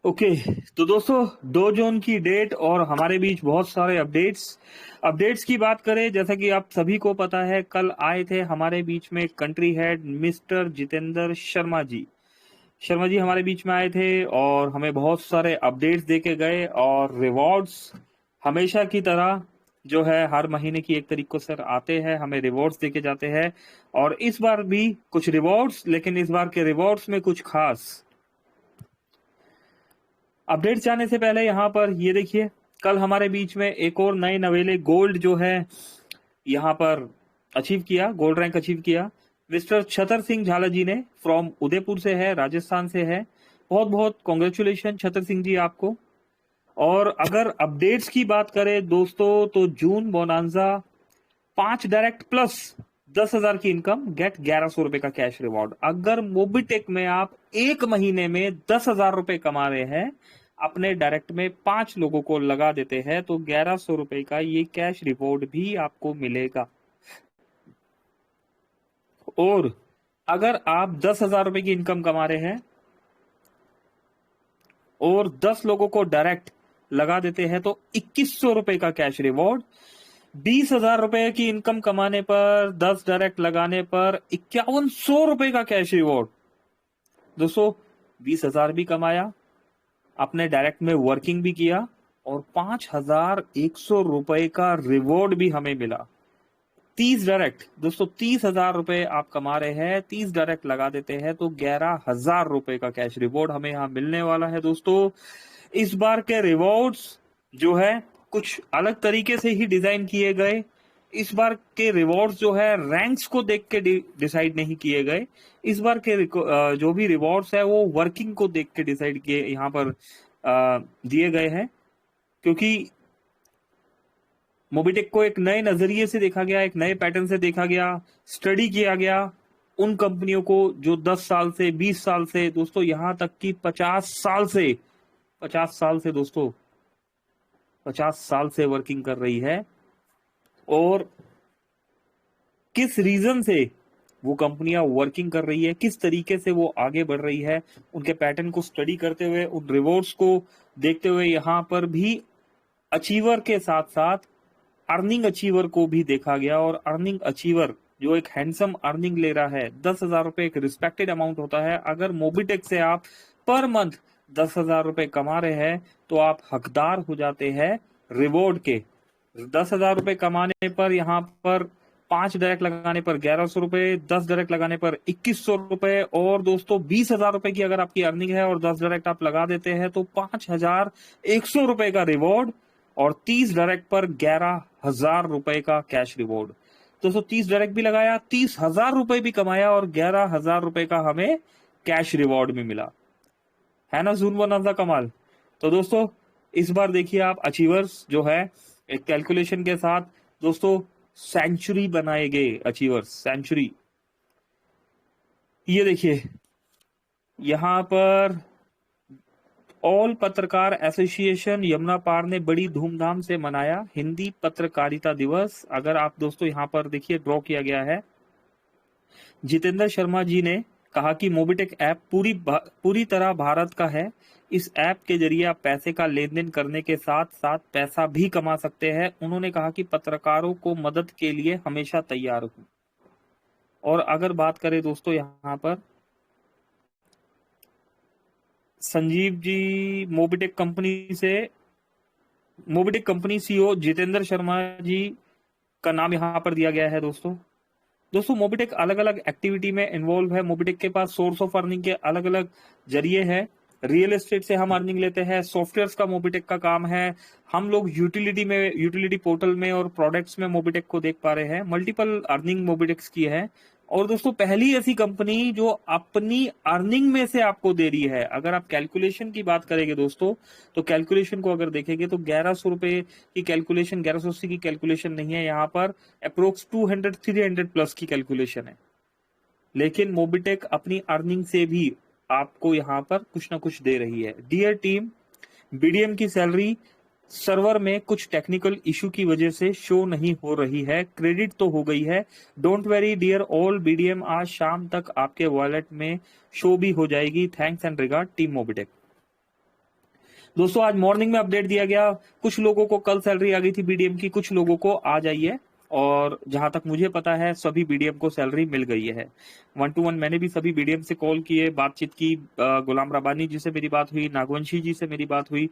Okay. तो दोस्तों, 2 जून की डेट और हमारे बीच बहुत सारे अपडेट्स की बात करें, जैसा कि आप सभी को पता है, कल आए थे हमारे बीच में country head mister Jitendra Sharma ji हमारे बीच में आए थे और हमें बहुत सारे अपडेट्स दे के गए। और रिवॉर्ड्स हमेशा की तरह जो है हर महीने की 1 तारीख को सर आते हैं, हमें रिवॉर्ड्स दे के जाते हैं। और इस बार भी कुछ रिवॉर्ड्स, लेकिन इस बार के रिवॉर्ड्स में कुछ खास अपडेट जाने से पहले यहाँ पर ये देखिए, कल हमारे बीच में एक और नए नवेले गोल्ड जो है यहाँ पर अचीव किया, गोल्ड रैंक अचीव किया। मिस्टर छतर सिंह झाला जी ने, फ्रॉम उदयपुर से है, राजस्थान से है। बहुत बहुत कॉन्ग्रेचुलेशन छतर सिंह जी आपको। और अगर अपडेट्स की बात करें दोस्तों, तो जून बोनांजा 5 डायरेक्ट प्लस 10,000 की इनकम गेट 1100 रुपए का कैश रिवॉर्ड। अगर मोबिटेक में आप 1 महीने में 10,000 रुपए कमा रहे हैं, अपने डायरेक्ट में 5 लोगों को लगा देते हैं, तो 1100 रुपए का ये कैश रिवॉर्ड भी आपको मिलेगा। और अगर आप 10,000 रुपए की इनकम कमा रहे हैं और 10 लोगों को डायरेक्ट लगा देते हैं, तो 2100 रुपए का कैश रिवॉर्ड। 20,000 रुपए की इनकम कमाने पर, 10 डायरेक्ट लगाने पर 5100 रुपए का कैश रिवॉर्ड। दोस्तों, 20,000 भी कमाया, अपने डायरेक्ट में वर्किंग भी किया, और 5,100 रुपए का रिवॉर्ड भी हमें मिला। 30 डायरेक्ट दोस्तों, 30,000 रुपए आप कमा रहे हैं, 30 डायरेक्ट लगा देते हैं, तो 11,000 रुपए का कैश रिवॉर्ड हमें यहाँ मिलने वाला है। दोस्तों, इस बार के रिवॉर्ड्स जो है कुछ अलग तरीके से ही डिजाइन किए गए। इस बार के रिवॉर्ड्स जो है रैंक्स को देख के डिसाइड नहीं किए गए। इस बार के जो भी रिवॉर्ड्स है वो वर्किंग को देख के डिसाइड किए, यहाँ पर दिए गए हैं। क्योंकि मोबिटेक को एक नए नजरिए से देखा गया, एक नए पैटर्न से देखा गया, स्टडी किया गया उन कंपनियों को जो 10 साल से, 20 साल से, दोस्तों यहां तक कि 50 साल से दोस्तों, 50 साल से वर्किंग कर रही है। और किस रीजन से वो कंपनियां वर्किंग कर रही है, किस तरीके से वो आगे बढ़ रही है, उनके पैटर्न को स्टडी करते हुए, उन रिवॉर्ड्स को देखते हुए, यहाँ पर भी अचीवर के साथ साथ अर्निंग अचीवर को भी देखा गया। और अर्निंग अचीवर जो एक हैंडसम अर्निंग ले रहा है, 10,000 रुपए एक रिस्पेक्टेड अमाउंट होता है। अगर मोबिटेक से आप पर मंथ 10,000 रुपए कमा रहे हैं, तो आप हकदार हो जाते हैं रिवॉर्ड के। 10,000 रुपए कमाने पर यहाँ पर 5 डायरेक्ट लगाने पर 1100 रुपए, 10 डायरेक्ट लगाने पर 2100 रुपए, और दोस्तों 20,000 रुपए की अगर आपकी अर्निंग है और 10 डायरेक्ट आप लगा देते हैं, तो 5,100 रुपए का रिवॉर्ड, और 30 डायरेक्ट पर 11,000 रुपए का कैश रिवॉर्ड। दोस्तों, 30 डायरेक्ट भी लगाया, 30,000 रुपए भी कमाया, और 11,000 रुपए का हमें कैश रिवॉर्ड भी मिला। है ना जून बोनांजा कमाल। तो दोस्तों, इस बार देखिए आप अचीवर्स जो है एक कैलकुलेशन के साथ, दोस्तों सेंचुरी बनाए गए अचीवर्स, सेंचुरी। ये देखिए यहां पर ऑल पत्रकार एसोसिएशन यमुना पार ने बड़ी धूमधाम से मनाया हिंदी पत्रकारिता दिवस। अगर आप दोस्तों यहाँ पर देखिए, ड्रॉ किया गया है। जितेंद्र शर्मा जी ने कहा कि मोबिटेक ऐप पूरी तरह भारत का है। इस ऐप के जरिए आप पैसे का लेन देन करने के साथ साथ पैसा भी कमा सकते हैं। उन्होंने कहा कि पत्रकारों को मदद के लिए हमेशा तैयार हूं। और अगर बात करें दोस्तों यहाँ पर Sanjeev ji, Mobitech company CEO Jitendra Sharma जी का नाम यहाँ पर दिया गया है। दोस्तों मोबिटेक अलग अलग एक्टिविटी में इन्वॉल्व है। मोबिटेक के पास सोर्स ऑफ अर्निंग के अलग अलग जरिए हैं। रियल एस्टेट से हम अर्निंग लेते हैं, सॉफ्टवेयर्स का मोबिटेक का काम है। हम लोग यूटिलिटी पोर्टल में और प्रोडक्ट्स में मोबिटेक को देख पा रहे हैं। मल्टीपल अर्निंग मोबिटेक्स की है। और दोस्तों, पहली ऐसी कंपनी जो अपनी अर्निंग में से आपको दे रही है। अगर आप कैलकुलेशन की बात करेंगे दोस्तों, तो कैलकुलेशन को अगर देखेंगे तो 1100 रुपए की कैलकुलेशन, 1180 की कैलकुलेशन नहीं है यहाँ पर, अप्रोक्स 200-300 प्लस की कैलकुलेशन है। लेकिन मोबिटेक अपनी अर्निंग से भी आपको यहाँ पर कुछ ना कुछ दे रही है। डियर टीम, बीडीएम की सैलरी सर्वर में कुछ टेक्निकल इशू की वजह से शो नहीं हो रही है, क्रेडिट तो हो गई है। Don't very dear all, BDM आज शाम तक आपके वॉलेट में शो भी हो जाएगी। Thanks and regard, team Mobitech. दोस्तों आज मॉर्निंग में अपडेट दिया गया, कुछ लोगों को कल सैलरी आ गई थी बीडीएम की, कुछ लोगों को आज आई है, और जहां तक मुझे पता है सभी बीडीएम को सैलरी मिल गई है। 1 to 1 मैंने भी सभी बीडीएम से कॉल किए, बातचीत की, गुलाम रब्बानी जी से मेरी बात हुई, नागवंशी जी से मेरी बात हुई,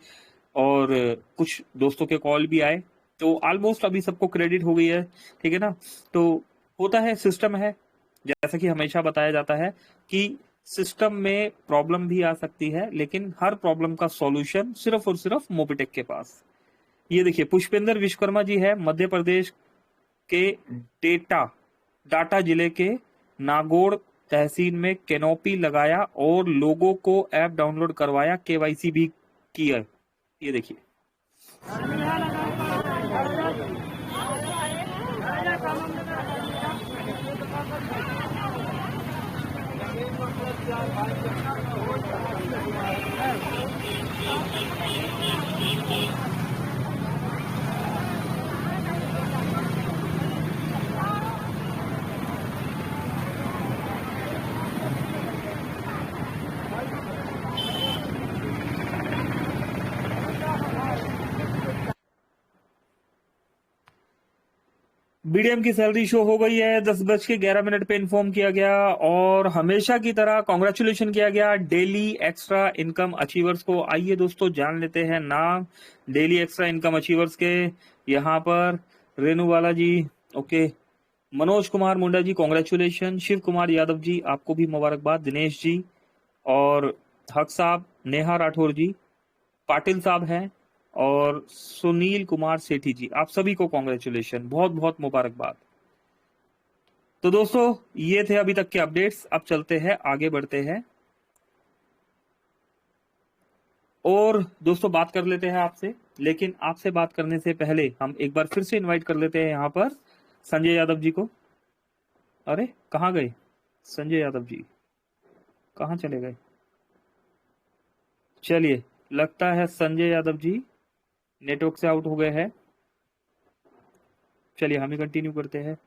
और कुछ दोस्तों के कॉल भी आए, तो ऑलमोस्ट अभी सबको क्रेडिट हो गई है, ठीक है ना। तो होता है, सिस्टम है, जैसा कि हमेशा बताया जाता है कि सिस्टम में प्रॉब्लम भी आ सकती है, लेकिन हर प्रॉब्लम का सॉल्यूशन सिर्फ और सिर्फ मोबिटेक के पास। ये देखिए, पुष्पेंद्र विश्वकर्मा जी है, मध्य प्रदेश के डेटा डाटा जिले के नागौर तहसील में कैनोपी लगाया और लोगों को ऐप डाउनलोड करवाया, केवाईसी भी किया। ये देखिए, बीडीएम की सैलरी शो हो गई है, 10:11 पे इन्फॉर्म किया गया, और हमेशा की तरह कॉन्ग्रेचुलेशन किया गया डेली एक्स्ट्रा इनकम अचीवर्स को। आइए दोस्तों जान लेते हैं नाम डेली एक्स्ट्रा इनकम अचीवर्स के। यहाँ पर रेणुवाला जी, ओके, मनोज कुमार मुंडा जी कॉन्ग्रेचुलेशन, शिव कुमार यादव जी आपको भी मुबारकबाद, दिनेश जी, और हक साहब, नेहा राठौर जी, पाटिल साहब हैं, और सुनील कुमार सेठी जी, आप सभी को कॉन्ग्रेचुलेशन, बहुत बहुत मुबारकबाद। तो दोस्तों ये थे अभी तक के अपडेट्स, अब चलते हैं, आगे बढ़ते हैं, और दोस्तों बात कर लेते हैं आपसे। लेकिन आपसे बात करने से पहले हम एक बार फिर से इनवाइट कर लेते हैं यहाँ पर संजय यादव जी को। अरे कहाँ गए संजय यादव जी, कहाँ चले गए? चलिए, लगता है संजय यादव जी नेटवर्क से आउट हो गए हैं। चलिए हम ही कंटिन्यू करते हैं।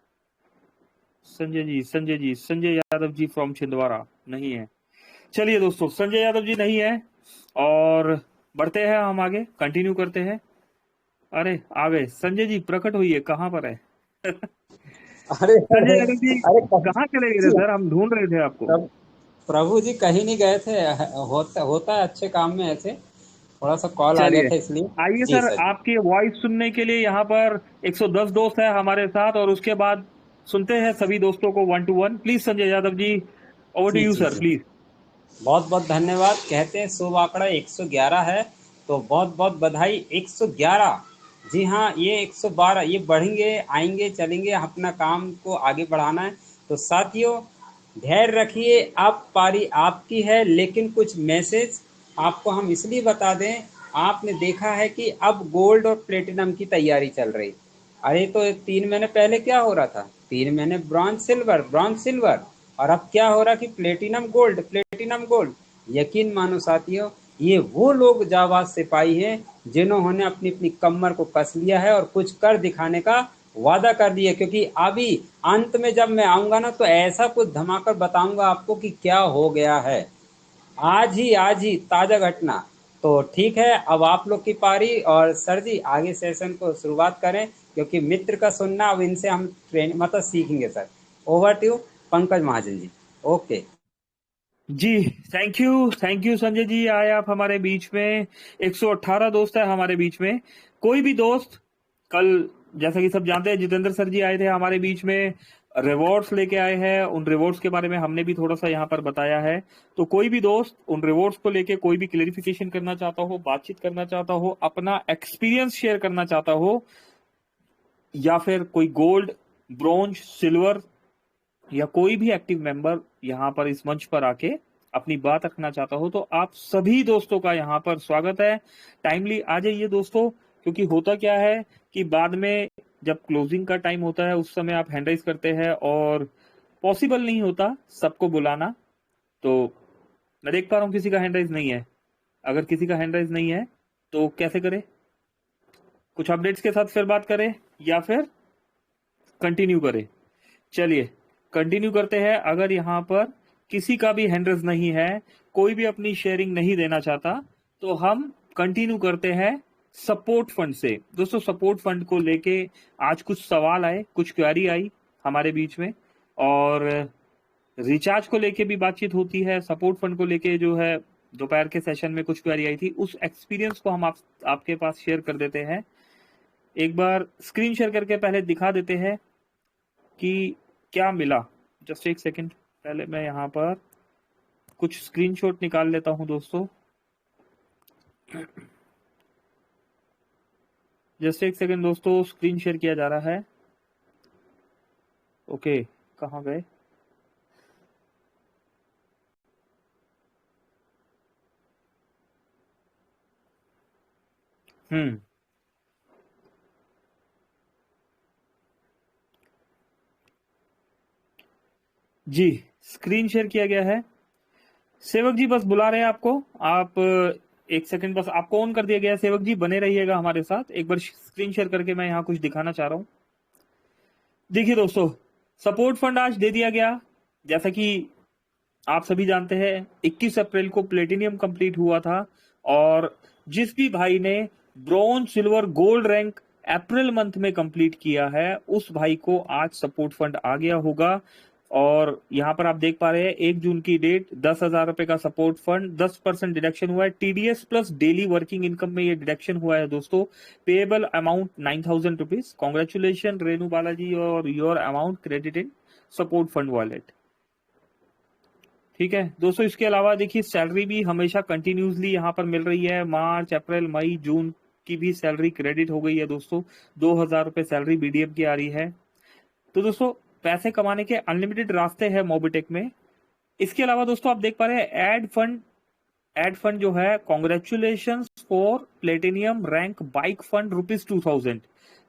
संजय यादव जी फ्रॉम छिंदवाड़ा नहीं है। चलिए दोस्तों, संजय यादव जी नहीं है, और बढ़ते हैं हम आगे, कंटिन्यू करते हैं। अरे आ गए संजय जी, प्रकट हुई कहाँ पर है? अरे संजय अरे यादव जी अरे कहाँ चले गए थे सर, हम ढूंढ रहे थे आपको। प्रभु प्रभु जी कहीं नहीं गए थे। होता है अच्छे काम में ऐसे, थोड़ा सा कॉल आ गया चलिए था इसलिए। आइए जी सर, सर जी। आपकी वॉइस सुनने के लिए यहाँ पर 110 दोस्त है हमारे साथ, और उसके बाद सुनते हैं सभी दोस्तों को 1 to 1। Please Sanjay Yadav ji, over to G U G sir ji please. बहुत बहुत धन्यवाद। कहते हैं शुभ आंकड़ा 111 है, तो बहुत बहुत बधाई। 111, जी हाँ, ये 112, ये बढ़ेंगे आएंगे चलेंगे, अपना काम को आगे बढ़ाना है। तो साथियों धैर्य रखिए, अब पारी आपकी है। लेकिन कुछ मैसेज आपको हम इसलिए बता दें, आपने देखा है कि अब गोल्ड और प्लेटिनम की तैयारी चल रही। अरे तो 3 महीने पहले क्या हो रहा था? 3 महीने ब्रॉन्ज सिल्वर, ब्रॉन्ज सिल्वर, और अब क्या हो रहा कि प्लेटिनम गोल्ड, प्लेटिनम गोल्ड। यकीन मानो साथियों, ये वो लोग जाबाज सिपाही हैं जिन्होंने अपनी अपनी कमर को कस लिया है और कुछ कर दिखाने का वादा कर दिया। क्योंकि अभी अंत में जब मैं आऊंगा ना, तो ऐसा कुछ धमाकर बताऊंगा आपको कि क्या हो गया है। आज ही ताजा घटना। तो ठीक है, अब आप लोग की पारी, और सर जी आगे सेशन को शुरुआत करें, क्योंकि मित्र का सुनना अब इनसे हम ट्रेन मतलब सीखेंगे sir. Over to Pankaj Mahajan ji. Okay. जी, थैंक यू संजय जी, आए आप हमारे बीच में। 118 दोस्त है हमारे बीच में। कोई भी दोस्त कल, जैसा कि सब जानते हैं, जितेंद्र सर जी आए थे हमारे बीच में, रिवॉर्ड्स लेके आए हैं, उन रिवॉर्ड्स के बारे में हमने भी थोड़ा सा यहाँ पर बताया है। तो कोई भी दोस्त उन रिवॉर्ड्स को लेके कोई भी क्लेरिफिकेशन करना चाहता हो, बातचीत करना चाहता हो, अपना एक्सपीरियंस शेयर करना चाहता हो, या फिर कोई गोल्ड, ब्रोंज, सिल्वर, या कोई भी एक्टिव मेंबर यहाँ पर इस मंच पर आके अपनी बात रखना चाहता हो, तो आप सभी दोस्तों का यहाँ पर स्वागत है। टाइमली आ जाइए दोस्तों, क्योंकि होता क्या है कि बाद में जब क्लोजिंग का टाइम होता है, उस समय आप हैंड राइज करते हैं और पॉसिबल नहीं होता सबको बुलाना। तो मैं देख पा रहा हूँ किसी का हैंड राइज नहीं है। अगर किसी का हैंड राइज नहीं है तो कैसे करें? कुछ अपडेट्स के साथ फिर बात करें, या फिर कंटिन्यू करें? चलिए कंटिन्यू करते हैं। अगर यहाँ पर किसी का भी हैंड रेज नहीं है, कोई भी अपनी शेयरिंग नहीं देना चाहता, तो हम कंटिन्यू करते हैं सपोर्ट फंड से। दोस्तों सपोर्ट फंड को लेके आज कुछ सवाल आए, कुछ क्वेरी आई हमारे बीच में, और रिचार्ज को लेके भी बातचीत होती है। सपोर्ट फंड को लेके जो है दोपहर के सेशन में कुछ क्वेरी आई थी, उस एक्सपीरियंस को हम आपके पास शेयर कर देते हैं। एक बार स्क्रीन शेयर करके पहले दिखा देते हैं कि क्या मिला। जस्ट एक सेकंड, पहले मैं यहाँ पर कुछ स्क्रीनशॉट निकाल लेता हूं दोस्तों। जस्ट एक सेकंड दोस्तों, स्क्रीन शेयर किया जा रहा है। ओके, कहाँ गए? हम्म, जी स्क्रीन शेयर किया गया है। सेवक जी बस बुला रहे हैं आपको, आप एक सेकंड, बस आपको ऑन कर दिया गया है। सेवक जी बने रहिएगा हमारे साथ, एक बार स्क्रीन शेयर करके मैं यहाँ कुछ दिखाना चाह रहा हूँ। देखिए दोस्तों, सपोर्ट फंड आज दे दिया गया। जैसा कि आप सभी जानते हैं 21 अप्रैल को प्लेटिनियम कंप्लीट हुआ था, और जिस भी भाई ने bronze silver gold rank April month में कंप्लीट किया है, उस भाई को आज सपोर्ट फंड आ गया होगा। और यहां पर आप देख पा रहे हैं 1 जून की डेट, 10,000 रुपए का सपोर्ट फंड, 10% डिडक्शन हुआ है। TDS plus daily working income में ये डिडक्शन हुआ है दोस्तों। Payable amount 9,000 rupees. Congratulation Renu Balaji, और your amount credited support fund wallet. ठीक है दोस्तों, इसके अलावा देखिए सैलरी भी हमेशा कंटिन्यूसली यहाँ पर मिल रही है। मार्च, अप्रैल, मई, जून की भी सैलरी क्रेडिट हो गई है दोस्तों। 2,000 रुपए सैलरी बीडीएम की आ रही है। तो दोस्तों पैसे कमाने के अनलिमिटेड रास्ते हैं मोबिटेक में। इसके अलावा दोस्तों आप देख पा रहे हैं एड फंड जो है, congratulation for platinum rank bike fund ₹2,000।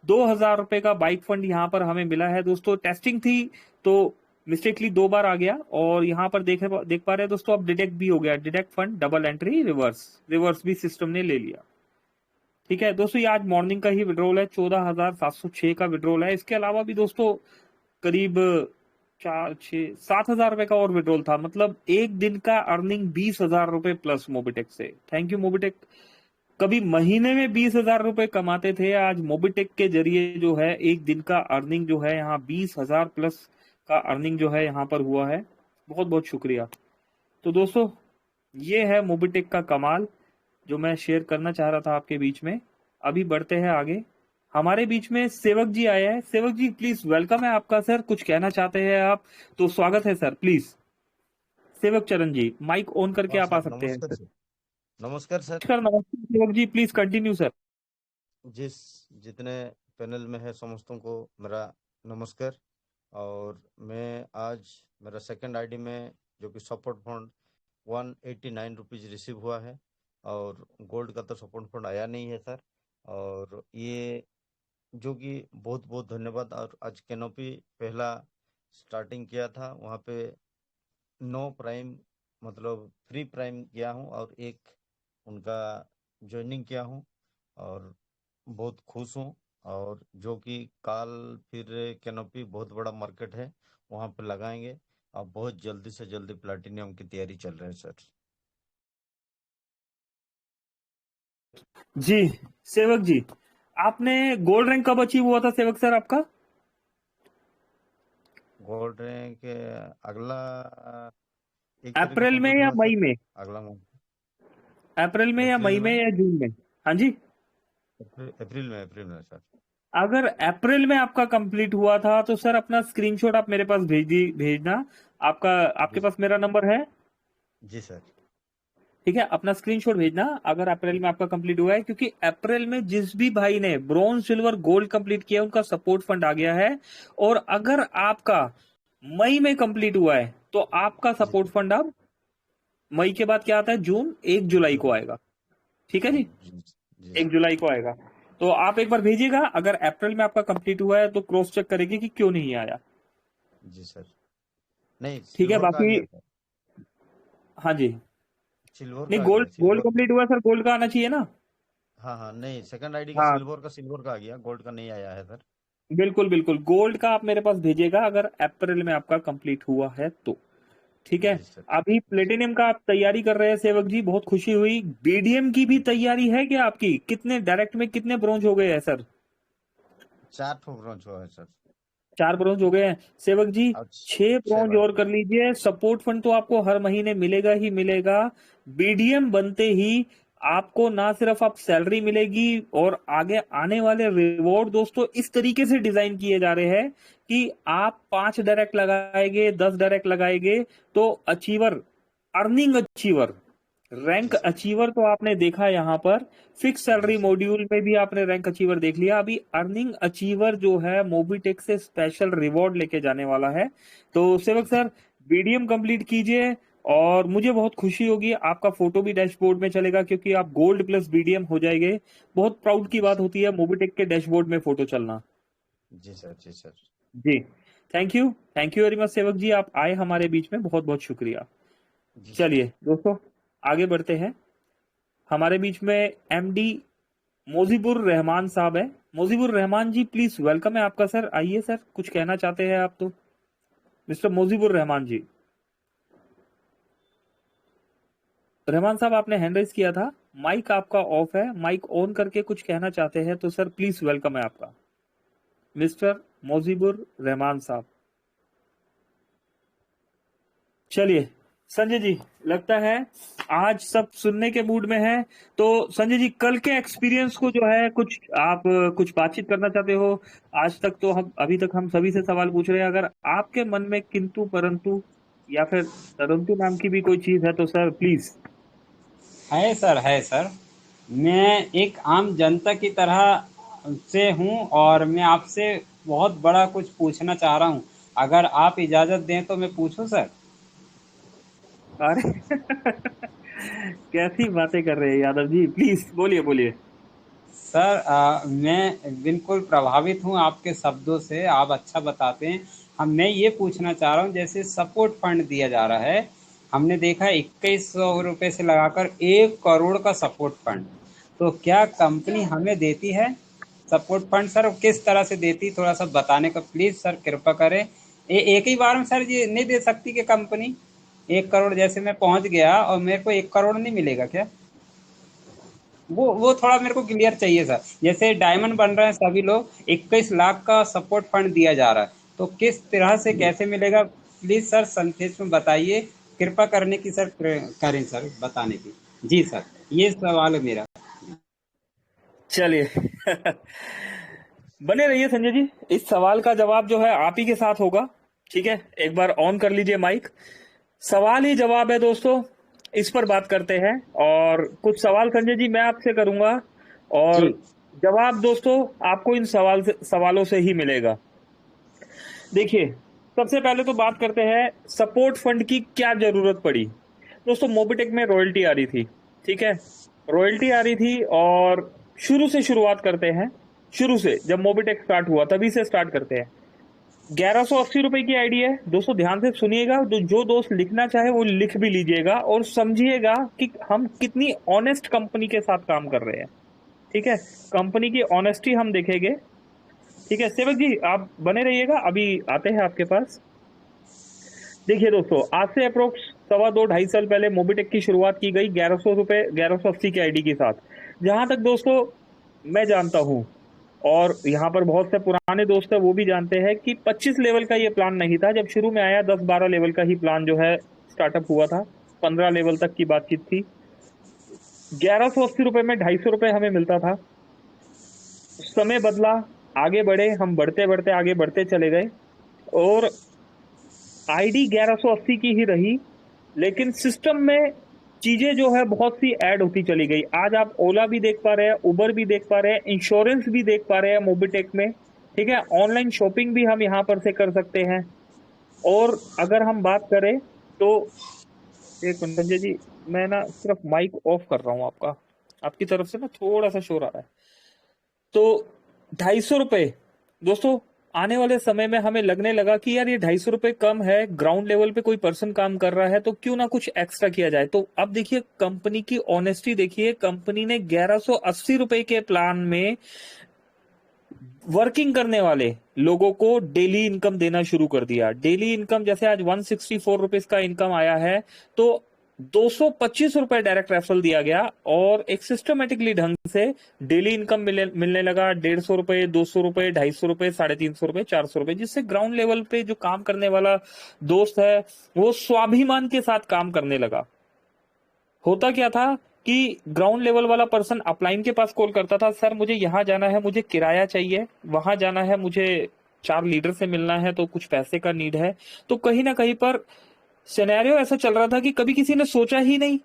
2,000 रुपए का बाइक फंड यहाँ पर हमें मिला है दोस्तों। टेस्टिंग थी तो मिस्टेकली 2 बार आ गया, और यहाँ पर देख पा रहे हैं दोस्तों, अब डिडक्ट भी हो गया। Deduct fund double entry reverse भी सिस्टम ने ले लिया। ठीक है दोस्तों, ये आज मॉर्निंग का ही विड्रॉल है। 14,706 का विड्रॉल है। इसके अलावा भी दोस्तों करीब 4, 6, 7 हजार रुपए का और विड्रॉल था। मतलब एक दिन का अर्निंग 20,000 रुपए प्लस मोबिटेक से। Thank you Mobitech. कभी महीने में 20,000 रुपए कमाते थे, आज मोबिटेक के जरिए जो है एक दिन का अर्निंग जो है यहाँ 20,000 प्लस का अर्निंग जो है यहाँ पर हुआ है। बहुत बहुत शुक्रिया। तो दोस्तों ये है मोबिटेक का कमाल जो मैं शेयर करना चाह रहा था आपके बीच में। अभी बढ़ते हैं आगे। हमारे बीच में सेवक जी आए हैं। सेवक जी प्लीज, वेलकम है आपका सर। कुछ कहना चाहते हैं आप तो स्वागत है सर, प्लीज। सेवक चरण जी, माइक ऑन करके हाँ आप आ सर, सकते हैं नमस्कार सर। सर। नमस्कार सर। सर नमस्ते सेवक जी, प्लीज कंटिन्यू सर। जिस जितने पैनल में है समस्तों को मेरा नमस्कार। और मैं आज मेरा सेकंड आईडी में जो कि सपोर्ट फंड 189 रुपीज रिसीव हुआ है, और गोल्ड का तो सपोर्ट फंड आया नहीं है सर। और ये जो कि बहुत बहुत धन्यवाद। और आज कैनोपी पहला स्टार्टिंग किया था, वहाँ पे 9 प्राइम मतलब फ्री प्राइम किया हूँ, और एक उनका ज्वाइनिंग किया हूँ, और बहुत खुश हूँ। और जो कि कल फिर कैनोपी बहुत बड़ा मार्केट है, वहाँ पे लगाएंगे। अब बहुत जल्दी से जल्दी प्लैटिनियम की तैयारी चल रही है सर। जी सेवक जी, आपने गोल्ड रैंक कब अचीव हुआ था सेवक सर आपका? गोल्ड रैंक अगला 1 तारीख को अप्रैल में कंप्लीट या हुआ मई सर। में? अगला मंथ अप्रैल में या अप्रैल मई में में या जून में? हाँ जी, अप्रैल में सर। अगर अप्रैल में आपका कंप्लीट हुआ था तो सर अपना स्क्रीनशॉट आप मेरे पास भेजना। आपका, आपके जी पास मेरा नंबर है? जी सर। ठीक है, अपना स्क्रीनशॉट भेजना अगर अप्रैल में आपका कंप्लीट हुआ है, क्योंकि अप्रैल में जिस भी भाई ने ब्रॉन्ज सिल्वर गोल्ड कंप्लीट किया उनका सपोर्ट फंड आ गया है। और अगर आपका मई में कंप्लीट हुआ है तो आपका जी सपोर्ट सर। फंड अब मई के बाद क्या आता है, जून, 1 जुलाई को जून। आएगा। ठीक है जी, जी जी 1 जुलाई को आएगा। तो आप एक बार भेजिएगा, अगर अप्रैल में आपका कंप्लीट हुआ है तो क्रॉस चेक करेंगे कि क्यों नहीं आया। जी सर। नहीं, ठीक है, सिल्वर का आ बाकी गया सर। हाँ जी, सिल्वर नहीं का आ गोल्ड गया, गोल्ड सिल्वर। कंप्लीट हुआ सर, गोल्ड का आना चाहिए ना। हाँ हाँ, नहीं सेकंड आईडी का हाँ सिल्वर का आ गया, गोल्ड का नहीं आया है सर। बिल्कुल बिल्कुल, गोल्ड का आप मेरे पास भेजिएगा अगर अप्रैल में आपका कंप्लीट हुआ है तो। ठीक है। जी सर। अभी प्लेटिनियम का आप तैयारी कर रहे हैं सेवक जी, बहुत खुशी हुई। बीडीएम की भी तैयारी है क्या आपकी? कितने डायरेक्ट में कितने ब्रोंज हो गए हैं सर? 4 ठो ब्रांच हुआ है सर। 4 ब्रोंज हो गए हैं सेवक जी। और 6 6 ब्रोंज और बाकी कर है। लीजिए। सपोर्ट फंड तो आपको हर महीने मिलेगा ही मिलेगा। बीडीएम बनते ही आपको ना सिर्फ आप सैलरी मिलेगी, और आगे आने वाले रिवॉर्ड दोस्तों इस तरीके से डिजाइन किए जा रहे हैं कि आप 5 डायरेक्ट लगाएंगे, 10 डायरेक्ट लगाएंगे तो अचीवर, अर्निंग अचीवर, जी रैंक सर। अचीवर तो आपने देखा यहाँ पर। फिक्स जी सैलरी सर। मॉड्यूल में भी आपने रैंक अचीवर देख लिया। अभी अर्निंग अचीवर जो है मोबिटेक से स्पेशल रिवॉर्ड लेके जाने वाला है। तो सेवक जी सर, बीडीएम कंप्लीट कीजिए, और मुझे बहुत खुशी होगी। आपका फोटो भी डैशबोर्ड में चलेगा क्योंकि आप गोल्ड प्लस बीडीएम हो जाएंगे। बहुत प्राउड की जी बात सर। होती है मोबिटेक के डैशबोर्ड में फोटो चलना। जी सर। जी सर। जी, thank you very much Sevak ji, आप आए हमारे बीच में, बहुत बहुत शुक्रिया। जी सर। चलिए दोस्तों, आगे बढ़ते हैं। हमारे बीच में एमडी मोजीबुर रहमान साहब है। मोजीबुर रहमान जी, प्लीज वेलकम है आपका सर। आइए सर, कुछ कहना चाहते हैं आप तो, मिस्टर मोजीबुर रहमान जी। रहमान साहब, आपने हैंड रेज किया था, माइक आपका ऑफ है। माइक ऑन करके कुछ कहना चाहते हैं तो सर प्लीज वेलकम है आपका, मिस्टर मोजीबुर रहमान साहब। चलिए संजय जी, लगता है आज सब सुनने के मूड में है। तो संजय जी, कल के एक्सपीरियंस को जो है कुछ आप कुछ बातचीत करना चाहते हो? आज तक तो हम, अभी तक हम सभी से सवाल पूछ रहे हैं, अगर आपके मन में किंतु परंतु या फिर तरंतु नाम की भी कोई चीज है तो सर प्लीज। है सर, है सर। मैं एक आम जनता की तरह से हूँ और मैं आपसे बहुत बड़ा कुछ पूछना चाह रहा हूँ। अगर आप इजाज़त दें तो मैं पूछूं सर? अरे कैसी बातें कर रहे हैं यादव जी, प्लीज बोलिए बोलिए। सर मैं बिल्कुल प्रभावित हूँ आपके शब्दों से, आप अच्छा बताते हैं। हम मैं ये पूछना चाह रहा हूँ, जैसे सपोर्ट फंड दिया जा रहा है, हमने देखा है 2100 रुपये से लगाकर 1 करोड़ का सपोर्ट फंड। तो क्या कंपनी हमें देती है सपोर्ट फंड सर? किस तरह से देती, थोड़ा सा बताने का प्लीज़ सर कृपा करें। एक ही बार में सर ये नहीं दे सकती कि कंपनी 1 करोड़, जैसे मैं पहुंच गया और मेरे को 1 करोड़ नहीं मिलेगा क्या? वो थोड़ा मेरे को क्लियर चाहिए सर। जैसे डायमंड बन रहे हैं सभी लोग, 21 लाख का सपोर्ट फंड दिया जा रहा है, तो किस तरह से कैसे मिलेगा? प्लीज सर संक्षेप में बताइए, कृपा करने की सर करें सर बताने की। जी सर, ये सवाल है मेरा। चलिए बने रहिए संजय जी, इस सवाल का जवाब जो है आप ही के साथ होगा। ठीक है, एक बार ऑन कर लीजिए माइक। सवाल ही जवाब है दोस्तों, इस पर बात करते हैं। और कुछ सवाल संजय जी मैं आपसे करूंगा, और जी जवाब दोस्तों आपको इन सवालों से ही मिलेगा। देखिए, सबसे पहले तो बात करते हैं सपोर्ट फंड की क्या जरूरत पड़ी। दोस्तों मोबिटेक में रॉयल्टी आ रही थी, ठीक है, रॉयल्टी आ रही थी। और शुरू से शुरुआत करते हैं, शुरू से जब मोबिटेक स्टार्ट हुआ तभी से स्टार्ट करते हैं। 1180 रुपए की आईडी है दोस्तों, ध्यान से सुनिएगा। जो दोस्त लिखना चाहे वो लिख भी लीजिएगा, और समझिएगा कि हम कितनी ऑनेस्ट कंपनी के साथ काम कर रहे हैं। ठीक है, कंपनी की ऑनेस्टी हम देखेंगे। ठीक है सेवक जी, आप बने रहिएगा, अभी आते हैं आपके पास। देखिए दोस्तों, आज से अप्रोक्स 2.25 साल पहले मोबिटेक की शुरुआत की गई 1100 रुपए, 1180 की आईडी के साथ। जहां तक दोस्तों मैं जानता हूं, और यहाँ पर बहुत से पुराने दोस्त है वो भी जानते हैं कि 25 लेवल का ये प्लान नहीं था। जब शुरू में आया 10-12 लेवल का ही प्लान जो है स्टार्टअप हुआ था। 15 लेवल तक की बातचीत थी। 1180 रुपए में 250 रुपए हमें मिलता था। समय बदला, आगे बढ़े हम, बढ़ते बढ़ते आगे बढ़ते चले गए, और आईडी 1180 की ही रही। लेकिन सिस्टम में चीजें जो है बहुत सी ऐड होती चली गई। आज आप ओला भी देख पा रहे हैं, उबर भी देख पा रहे हैं, इंश्योरेंस भी देख पा रहे हैं मोबिटेक में। ठीक है, ऑनलाइन शॉपिंग भी हम यहाँ पर से कर सकते हैं। और अगर हम बात करें तो, एक मिनट संजय जी, मैं ना सिर्फ माइक ऑफ कर रहा हूँ आपका, आपकी तरफ से ना थोड़ा सा शोर आ रहा है। तो 250 रुपए दोस्तों, आने वाले समय में हमें लगने लगा कि यार ये 250 रुपए कम है, ग्राउंड लेवल पे कोई पर्सन काम कर रहा है तो क्यों ना कुछ एक्स्ट्रा किया जाए। तो अब देखिए कंपनी की ऑनेस्टी देखिए, कंपनी ने 1180 रुपए के प्लान में वर्किंग करने वाले लोगों को डेली इनकम देना शुरू कर दिया। डेली इनकम जैसे आज 164 रुपीज का इनकम आया है, तो 225 रुपए डायरेक्ट रेफरल दिया गया और एक सिस्टमेटिकली ढंग से डेली इनकम मिलने लगा। 150 रुपए, 200 रुपए, 250 रुपए, 350 रुपए, 400 रुपए, जिससे ग्राउंड लेवल पे जो काम करने वाला दोस्त है वो स्वाभिमान के साथ काम करने लगा। होता क्या था कि ग्राउंड लेवल वाला पर्सन अपलाइन के पास कॉल करता था, सर मुझे यहाँ जाना है, मुझे किराया चाहिए, वहां जाना है, मुझे 4 लीडर से मिलना है, तो कुछ पैसे का नीड है। तो कहीं ना कहीं पर सिनेरियो ऐसा चल रहा था कि कभी किसी ने सोचा ही नहीं।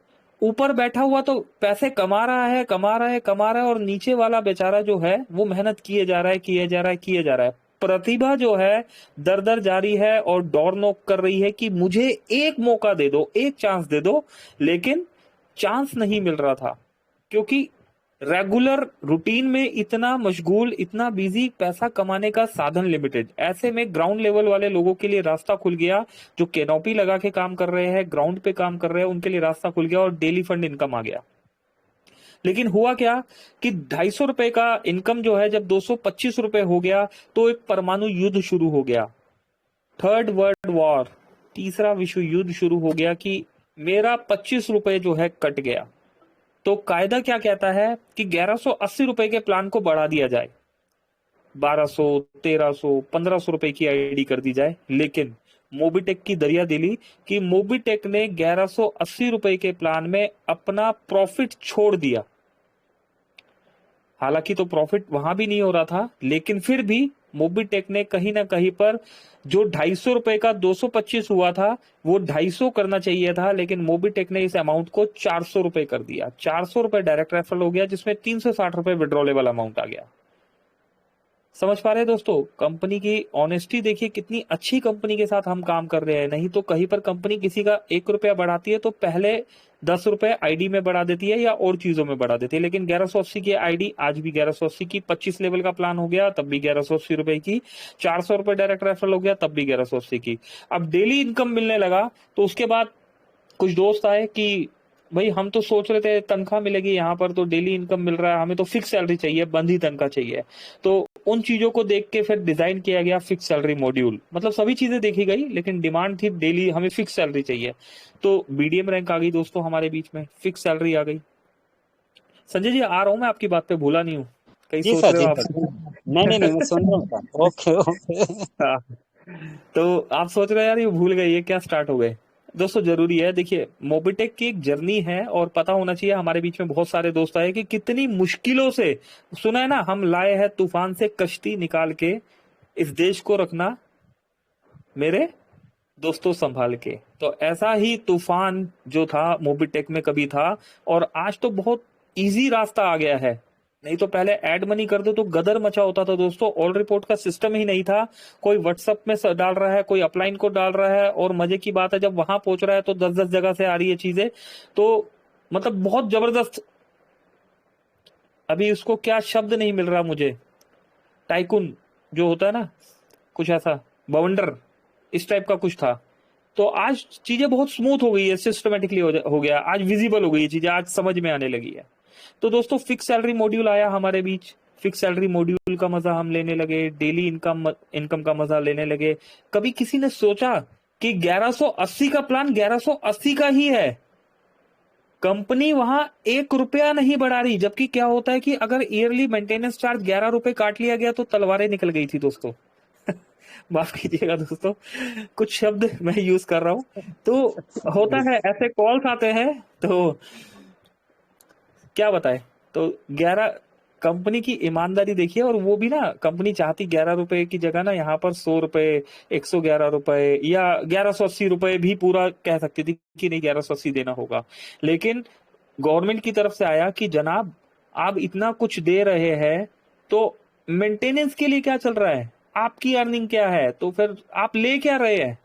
ऊपर बैठा हुआ तो पैसे कमा रहा है, कमा रहा है, कमा रहा है, और नीचे वाला बेचारा जो है वो मेहनत किए जा रहा है, किए जा रहा है, किए जा रहा है। प्रतिभा जो है दर दर जारी है और डोर नॉक कर रही है कि मुझे एक मौका दे दो, एक चांस दे दो। लेकिन चांस नहीं मिल रहा था, क्योंकि रेगुलर रूटीन में इतना मशगूल, इतना बिजी, पैसा कमाने का साधन लिमिटेड। ऐसे में ग्राउंड लेवल वाले लोगों के लिए रास्ता खुल गया, जो कैनोपी लगा के काम कर रहे हैं, ग्राउंड पे काम कर रहे हैं, उनके लिए रास्ता खुल गया और डेली फंड इनकम आ गया। लेकिन हुआ क्या कि 250 रुपए का इनकम जो है जब 225 रुपए हो गया, तो एक परमाणु युद्ध शुरू हो गया। थर्ड वर्ल्ड वॉर, तीसरा विश्व युद्ध शुरू हो गया कि मेरा 25 रुपए जो है कट गया। तो कायदा क्या कहता है कि 1180 रुपए के प्लान को बढ़ा दिया जाए, 1200, 1300, 1500 रुपए की आईडी कर दी जाए। लेकिन मोबीटेक की दरिया दिली कि मोबीटेक ने 1180 रुपए के प्लान में अपना प्रॉफिट छोड़ दिया। हालांकि तो प्रॉफिट वहां भी नहीं हो रहा था, लेकिन फिर भी मोबीटेक ने कहीं ना कहीं पर जो 250 रुपए का 225 हुआ था वो 250 करना चाहिए था, लेकिन मोबीटेक ने इस अमाउंट को 400 रुपए कर दिया। 400 रुपए डायरेक्ट रेफरल हो गया, जिसमें 360 रुपए विड्रॉलेबल अमाउंट आ गया। समझ पा रहे हैं दोस्तों? कंपनी की ऑनेस्टी देखिए, कितनी अच्छी कंपनी के साथ हम काम कर रहे हैं। नहीं तो कहीं पर कंपनी किसी का 1 रुपया बढ़ाती है तो पहले 10 रुपए आईडी में बढ़ा देती है या और चीजों में बढ़ा देती है। लेकिन 1180 की आईडी आज भी 1180 की, 25 लेवल का प्लान हो गया तब भी 1180 रुपए की, 400 रुपए डायरेक्ट रेफरल हो गया तब भी 1180 की। अब डेली इनकम मिलने लगा तो उसके बाद कुछ दोस्त आए कि भाई हम तो सोच रहे थे तनख्वाह मिलेगी, यहाँ पर तो डेली इनकम मिल रहा है, हमें तो फिक्स सैलरी चाहिए, बंद ही तनख्वाह चाहिए। तो उन चीजों को देख के फिर डिजाइन किया गया फिक्स सैलरी मॉड्यूल। मतलब सभी चीजें देखी गई, लेकिन डिमांड थी डेली हमें फिक्स सैलरी चाहिए। तो बीडीएम रैंक आ गई दोस्तों हमारे बीच में, फिक्स सैलरी आ गई। संजय जी आ रहा हूं मैं, आपकी बात पे भूला नहीं हूँ, कहीं जी सोच सर, रहे जी हो सर। आप? नहीं, मैं सुन रहा हूँ सर। Okay, okay. हाँ, तो आप सोच रहे हैं यार ये भूल गए, ये क्या स्टार्ट हो गए। दोस्तों जरूरी है, देखिए मोबिटेक की एक जर्नी है और पता होना चाहिए। हमारे बीच में बहुत सारे दोस्त आए कि कितनी मुश्किलों से, सुना है ना, हम लाए हैं तूफान से कश्ती निकाल के, इस देश को रखना मेरे दोस्तों संभाल के। तो ऐसा ही तूफान जो था मोबिटेक में कभी था, और आज तो बहुत इजी रास्ता आ गया है। नहीं तो पहले एड मनी कर दो तो गदर मचा होता था दोस्तों। ऑल रिपोर्ट का सिस्टम ही नहीं था, कोई व्हाट्सएप में डाल रहा है, कोई अपलाइन को डाल रहा है, और मजे की बात है जब वहां पहुंच रहा है तो 10-10 जगह से आ रही है चीजें। तो मतलब बहुत जबरदस्त, अभी उसको क्या शब्द नहीं मिल रहा मुझे, टाइकुन जो होता है ना, कुछ ऐसा, बवंडर, इस टाइप का कुछ था। तो आज चीजें बहुत स्मूथ हो गई है, सिस्टमेटिकली हो गया, आज विजिबल हो गई है चीजें, आज समझ में आने लगी है। तो दोस्तों फिक्स सैलरी मॉड्यूल आया हमारे बीच, फिक्स सैलरी मॉड्यूल का मजा हम लेने लगे, डेली इनकम का मजा लेने लगे। कभी किसी ने सोचा कि 1180 का प्लान 1180 का ही है, कंपनी वहां 1 रुपया नहीं बढ़ा रही। जबकि क्या होता है कि अगर ईयरली मेंटेनेंस चार्ज 11 रुपए काट लिया गया तो तलवारें निकल गई थी दोस्तों। माफ कीजिएगा दोस्तों, कुछ शब्द मैं यूज कर रहा हूं। तो होता है ऐसे कॉल्स आते हैं, तो क्या बताए। तो 11 कंपनी की ईमानदारी देखिए, और वो भी ना, कंपनी चाहती 11 रुपए की जगह ना यहाँ पर 100 रुपए, 111 रुपए या 1180 रुपए भी पूरा कह सकती थी कि नहीं 1180 देना होगा। लेकिन गवर्नमेंट की तरफ से आया कि जनाब आप इतना कुछ दे रहे हैं तो मेंटेनेंस के लिए क्या चल रहा है, आपकी अर्निंग क्या है, तो फिर आप ले क्या रहे हैं।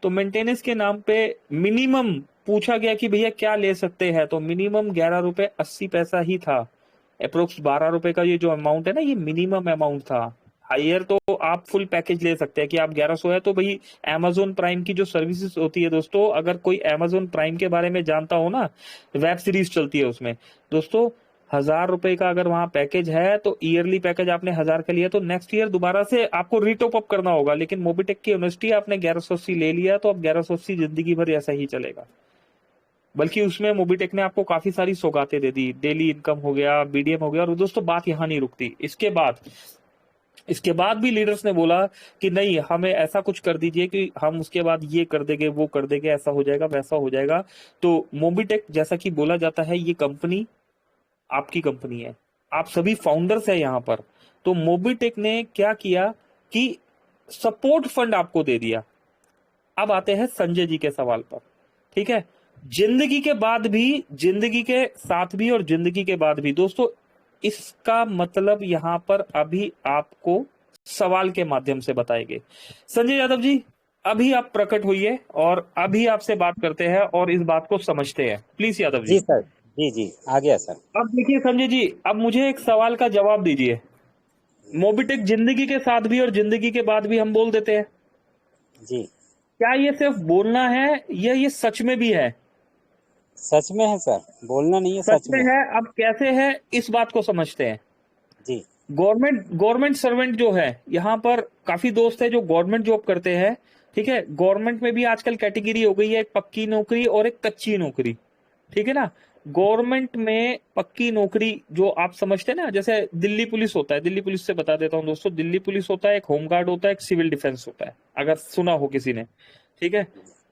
तो मेंटेनेंस के नाम पे मिनिमम पूछा गया कि भैया क्या ले सकते हैं, तो मिनिमम 11 रुपए 80 पैसा ही था। अप्रोक्स 12 रुपए का ये जो अमाउंट है ना, ये मिनिमम अमाउंट था। हायर तो आप फुल पैकेज ले सकते हैं कि आप 1100 है तो भाई Amazon प्राइम की जो सर्विसेज होती है दोस्तों, अगर कोई Amazon प्राइम के बारे में जानता हो ना, वेब सीरीज चलती है उसमें दोस्तों, ₹1000 का अगर वहां पैकेज है तो ईयरली पैकेज आपने 1000 का लिया तो नेक्स्ट ईयर दोबारा से आपको रीटॉप अप करना होगा। लेकिन मोबिटेक की यूनिवर्सिटी आपने 1180 ले लिया तो अब 1180 जिंदगी भर ऐसा ही चलेगा। बल्कि उसमें मोबिटेक ने आपको काफी सारी सौगातें दे दी, डेली इनकम हो गया, बीडीएम हो गया। और दोस्तों बात यहाँ नहीं रुकती, इसके बाद भी लीडर्स ने बोला कि नहीं, हमें ऐसा कुछ कर दीजिए कि हम उसके बाद ये कर देंगे, वो कर देंगे, ऐसा हो जाएगा, वैसा हो जाएगा। तो मोबिटेक, जैसा कि बोला जाता है, ये कंपनी आपकी कंपनी है, आप सभी फाउंडर्स है यहाँ पर। तो मोबिटेक ने क्या किया कि सपोर्ट फंड आपको दे दिया। अब आते हैं संजय जी के सवाल पर, ठीक है। जिंदगी के बाद भी, जिंदगी के साथ भी और जिंदगी के बाद भी, दोस्तों इसका मतलब यहां पर अभी आपको सवाल के माध्यम से बताएंगे। संजय यादव जी, अभी आप प्रकट हुइए और अभी आपसे बात करते हैं और इस बात को समझते हैं। प्लीज यादव जी जी। सर, जी जी, आ गया सर। अब देखिए संजय जी, अब मुझे एक सवाल का जवाब दीजिए। मोबिटेक जिंदगी के साथ भी और जिंदगी के बाद भी हम बोल देते हैं, जी, क्या ये सिर्फ बोलना है या ये सच में भी है? सच में है सर, बोलना नहीं है, सच सच में में। है। अब कैसे है इस बात को समझते हैं। जी गवर्नमेंट सर्वेंट जो है, यहाँ पर काफी दोस्त है जो गवर्नमेंट जॉब करते हैं, ठीक है। गवर्नमेंट में भी आजकल कैटेगरी हो गई है, एक पक्की नौकरी और एक कच्ची नौकरी, ठीक है ना। गवर्नमेंट में पक्की नौकरी जो आप समझते हैं ना, जैसे दिल्ली पुलिस होता है, दिल्ली पुलिस से बता देता हूँ दोस्तों, दिल्ली पुलिस होता है, एक होमगार्ड होता है, एक सिविल डिफेंस होता है, अगर सुना हो किसी ने, ठीक है।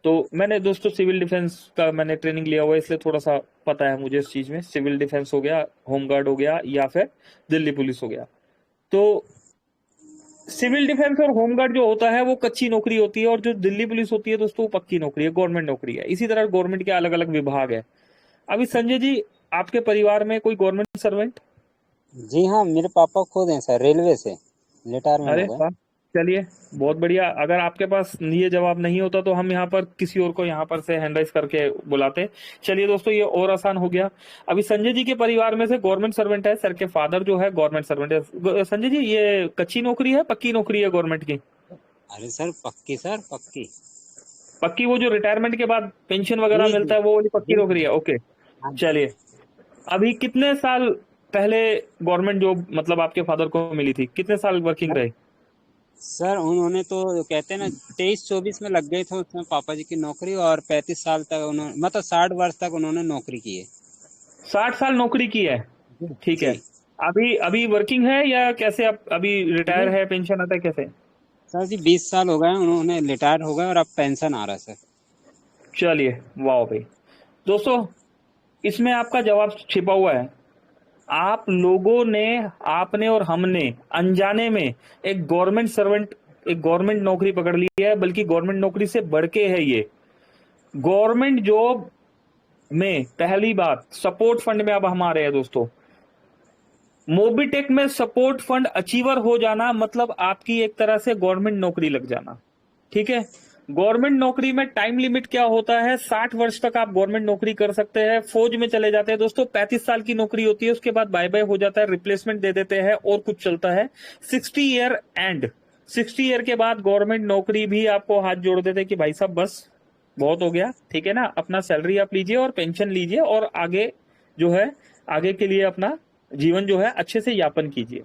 तो मैंने दोस्तों सिविल डिफेंस का मैंने ट्रेनिंग लिया हुआ है, इसलिए थोड़ा सा पता है मुझे इस चीज में। सिविल डिफेंस हो गया, होमगार्ड हो गया, या फिर दिल्ली पुलिस हो गया। तो सिविल डिफेंस और होमगार्ड जो होता है वो कच्ची नौकरी होती है, और जो दिल्ली पुलिस होती है दोस्तों वो पक्की नौकरी है, गवर्नमेंट नौकरी है। इसी तरह गवर्नमेंट के अलग अलग विभाग है। अभी संजय जी, आपके परिवार में कोई गवर्नमेंट सर्वेंट? जी हाँ, मेरे पापा खुद हैं सर, रेलवे से रिटायरमेंट अरे हो गए। वाह, चलिए बहुत बढ़िया। अगर आपके पास ये जवाब नहीं होता तो हम यहाँ पर किसी और को यहाँ पर से हैंड राइज करके बुलाते। चलिए दोस्तों, ये और आसान हो गया। अभी संजय जी के परिवार में से गवर्नमेंट सर्वेंट है, सर के फादर जो है गवर्नमेंट सर्वेंट है। संजय जी, ये कच्ची नौकरी है, पक्की नौकरी है गवर्नमेंट की? अरे सर पक्की, सर पक्की। पक्की, वो जो रिटायरमेंट के बाद पेंशन वगैरह जी मिलता जी है वो वाली पक्की जी नौकरी जी, है, ओके। हाँ जी। चलिए, अभी कितने साल पहले गवर्नमेंट जॉब मतलब आपके फादर को मिली थी, कितने साल वर्किंग रहे? सर उन्होंने तो कहते हैं ना 23-24 में लग गए थे उसमें पापा जी की नौकरी, और 35 साल तक उन्होंने, मतलब 60 वर्ष तक उन्होंने नौकरी की है। 60 साल नौकरी की है, जी ठीक है। जी अभी अभी वर्किंग है या कैसे? आप अभी रिटायर जी, है, पेंशन आता है, कैसे? सर जी 20 साल हो गए उन्होंने रिटायर हो गए, और अब पेंशन आ रहा है सर। चलिए, वाह भाई। दोस्तों, इसमें आपका जवाब छिपा हुआ है। आप लोगों ने, आपने और हमने अनजाने में एक गवर्नमेंट सर्वेंट, एक गवर्नमेंट नौकरी पकड़ ली है, बल्कि गवर्नमेंट नौकरी से बढ़ के है ये। गवर्नमेंट जॉब में पहली बात, सपोर्ट फंड में अब हम आ रहे हैं दोस्तों। मोबिटेक में सपोर्ट फंड अचीवर हो जाना मतलब आपकी एक तरह से गवर्नमेंट नौकरी लग जाना, ठीक है। गवर्नमेंट नौकरी में टाइम लिमिट क्या होता है? 60 वर्ष तक आप गवर्नमेंट नौकरी कर सकते हैं, फौज में चले जाते हैं दोस्तों, 35 साल की नौकरी होती है, उसके बाद बाय बाय हो जाता है, रिप्लेसमेंट दे देते हैं और कुछ चलता है। 60 ईयर के बाद गवर्नमेंट नौकरी भी आपको हाथ जोड़ देते हैं कि भाई साहब बस बहुत हो गया, ठीक है ना, अपना सैलरी आप लीजिए और पेंशन लीजिए और आगे जो है, आगे के लिए अपना जीवन जो है अच्छे से यापन कीजिए।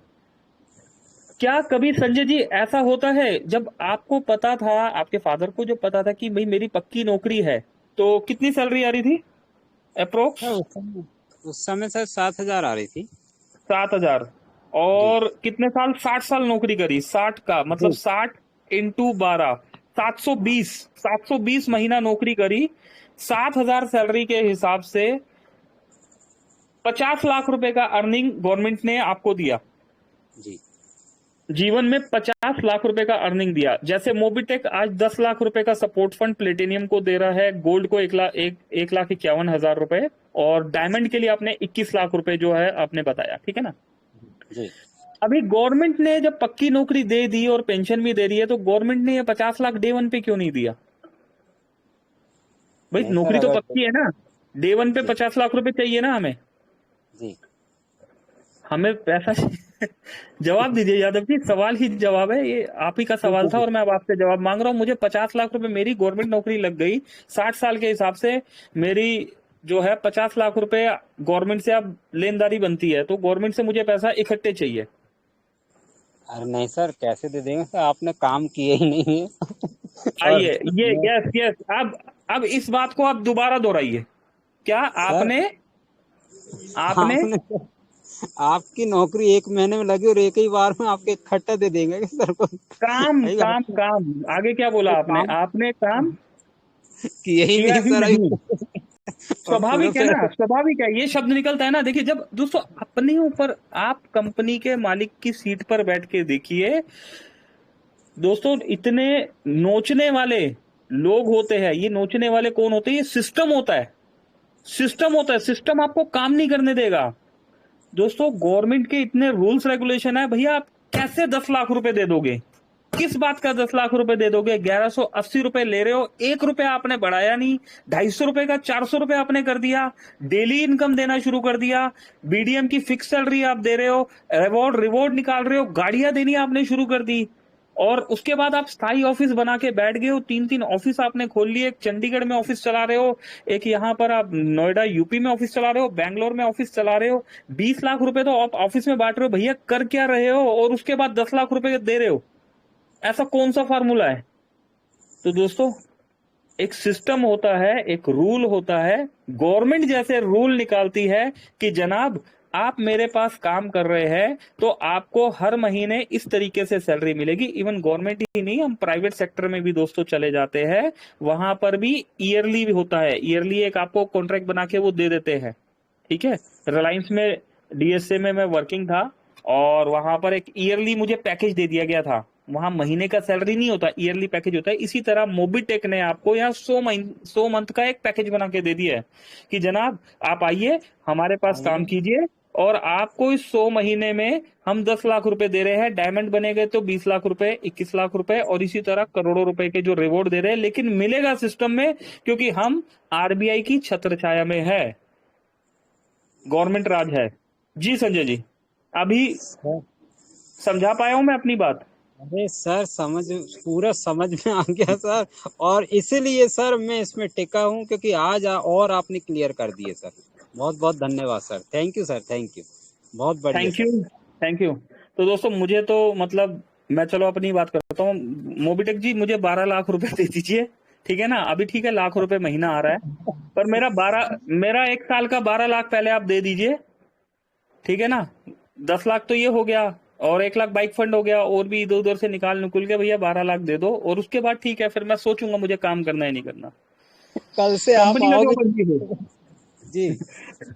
क्या कभी संजय जी ऐसा होता है, जब आपको पता था, आपके फादर को जो पता था कि भाई मेरी पक्की नौकरी है, तो कितनी सैलरी आ रही थी अप्रोक्स? सर उस समय सर 7,000 आ रही थी। 7,000। जी और कितने साल? 60 साल नौकरी करी, 60 का मतलब जी 60 इंटू 12, 720, 720 महीना नौकरी करी। 7,000 सैलरी के हिसाब से 50 लाख रुपए का अर्निंग गवर्नमेंट ने आपको दिया। जी जीवन में 50 लाख रुपए का अर्निंग दिया। जैसे मोबिटेक आज 10 लाख रुपए का सपोर्ट फंड प्लेटिनियम को दे रहा है, गोल्ड को 1,51,000 रुपए, और डायमंड के लिए आपने 21 लाख रुपए जो है आपने बताया, ठीक है ना। जी। अभी गवर्नमेंट ने जब पक्की नौकरी दे दी और पेंशन भी दे रही है, तो गवर्नमेंट ने ये 50 लाख डे वन पे क्यों नहीं दिया? भाई नहीं सर, नौकरी तो अगर पक्की है ना, डे वन पे जी 50 लाख रुपए चाहिए ना हमें। जी हमें पैसा जवाब दीजिए यादव जी, सवाल ही जवाब है ये, आप ही का जी सवाल जी था जी और मैं अब आपसे जवाब मांग रहा हूं। मुझे 50 लाख रुपए, मेरी गवर्नमेंट नौकरी लग गई 60 साल के हिसाब से, मेरी जो है 50 लाख रुपए गवर्नमेंट से अब लेनदारी बनती है, तो गवर्नमेंट से मुझे पैसा इकट्ठे चाहिए। अरे नहीं सर, कैसे दे देंगे सर, आपने काम किए ही नहीं है। और आइए, ये मैं यस यस, अब इस बात को आप दोबारा दोहराइए। क्या सर, आपने आपने आपने आपकी नौकरी 1 महीने में लगी और एक ही बार में आपके इकट्ठा दे देंगे क्या सर को? काम भाई काम आप काम आगे क्या बोला तो आपने? काम आपने काम किए ही किया नहीं ही सर अभी। नहीं। और पूरे स्वाभाविक है ना, पैसे स्वाभाविक है, ये शब्द निकलता है ना। देखिए, जब दोस्तों अपने ऊपर, आप कंपनी के मालिक की सीट पर बैठ के देखिए दोस्तों, इतने नोचने वाले लोग होते हैं। ये नोचने वाले कौन होते हैं? ये सिस्टम होता है, सिस्टम होता है। सिस्टम आपको काम नहीं करने देगा दोस्तों। गवर्नमेंट के इतने रूल्स रेगुलेशन है, भैया आप कैसे 10 लाख रुपए दे दोगे? किस बात का 10 लाख रुपए दे दोगे? 1180 रुपए ले रहे हो, 1 रुपया आपने बढ़ाया नहीं। 250 रुपए का 400 रुपए आपने कर दिया। डेली इनकम देना शुरू कर दिया। बीडीएम की फिक्स सैलरी आप दे रहे हो, रिवॉर्ड रिवॉर्ड निकाल रहे हो, गाड़ियां देनी आपने शुरू कर दी। और उसके बाद आप स्थायी ऑफिस बना के बैठ गए हो। 3-3 ऑफिस आपने खोल लिए। एक चंडीगढ़ में ऑफिस चला रहे हो, एक यहाँ पर आप नोएडा यूपी में ऑफिस चला रहे हो, बैंगलोर में ऑफिस चला रहे हो। 20 लाख रुपए तो आप ऑफिस में बांट रहे हो। भैया कर क्या रहे हो? और उसके बाद 10 लाख रुपए दे रहे हो। ऐसा कौन सा फार्मूला है? तो दोस्तों, एक सिस्टम होता है, एक रूल होता है। गवर्नमेंट जैसे रूल निकालती है कि जनाब आप मेरे पास काम कर रहे हैं तो आपको हर महीने इस तरीके से सैलरी मिलेगी। इवन गवर्नमेंट ही नहीं, हम प्राइवेट सेक्टर में भी दोस्तों चले जाते हैं, वहां पर भी ईयरली भी होता है। ईयरली एक आपको कॉन्ट्रैक्ट बना के वो दे देते हैं, ठीक है। रिलायंस में, डीएसए में मैं वर्किंग था, और वहां पर एक ईयरली मुझे पैकेज दे दिया गया था। वहां महीने का सैलरी नहीं होता, ईयरली पैकेज होता है। इसी तरह मोबिटेक ने आपको यहाँ 100 मंथ का एक पैकेज बना के दे दिया है कि जनाब आप आइए, हमारे पास काम आइए। कीजिए, और आपको इस 100 महीने में हम 10 लाख रुपए दे रहे हैं। डायमंड बनेगा तो 20 लाख रुपए, 21 लाख रुपए, और इसी तरह करोड़ों रुपए के जो रिवॉर्ड दे रहे हैं। लेकिन मिलेगा सिस्टम में, क्योंकि हम आरबीआई की छत्र छाया में है, गवर्नमेंट राज है। जी संजय जी, अभी सर, समझा पाया हूं मैं अपनी बात? अरे सर, समझ पूरा समझ में आ गया सर। और इसीलिए सर मैं इसमें टिका हूँ, क्योंकि आज और आपने क्लियर कर दिए सर। बहुत बहुत धन्यवाद sir, thank you sir, thank you. बहुत बढ़िया thank sir. You, thank you. तो दोस्तों, मुझे तो मतलब, मैं चलो अपनी बात करता हूँ। मोबिटेक जी, मुझे 12 लाख रुपए दे दीजिए, ठीक है ना। अभी ठीक है, लाख रुपए महीना आ रहा है, पर मेरा 1 साल का 12 लाख पहले आप दे दीजिए, ठीक है ना। 10 लाख तो ये हो गया, और 1 लाख बाइक फंड हो गया, और भी इधर उधर से निकाल निकुल के भैया 12 लाख दे दो। और उसके बाद ठीक है, फिर मैं सोचूंगा मुझे काम करना है नहीं करना। कल से आप कंपनी का जो आओगे मर्जी हो, जी।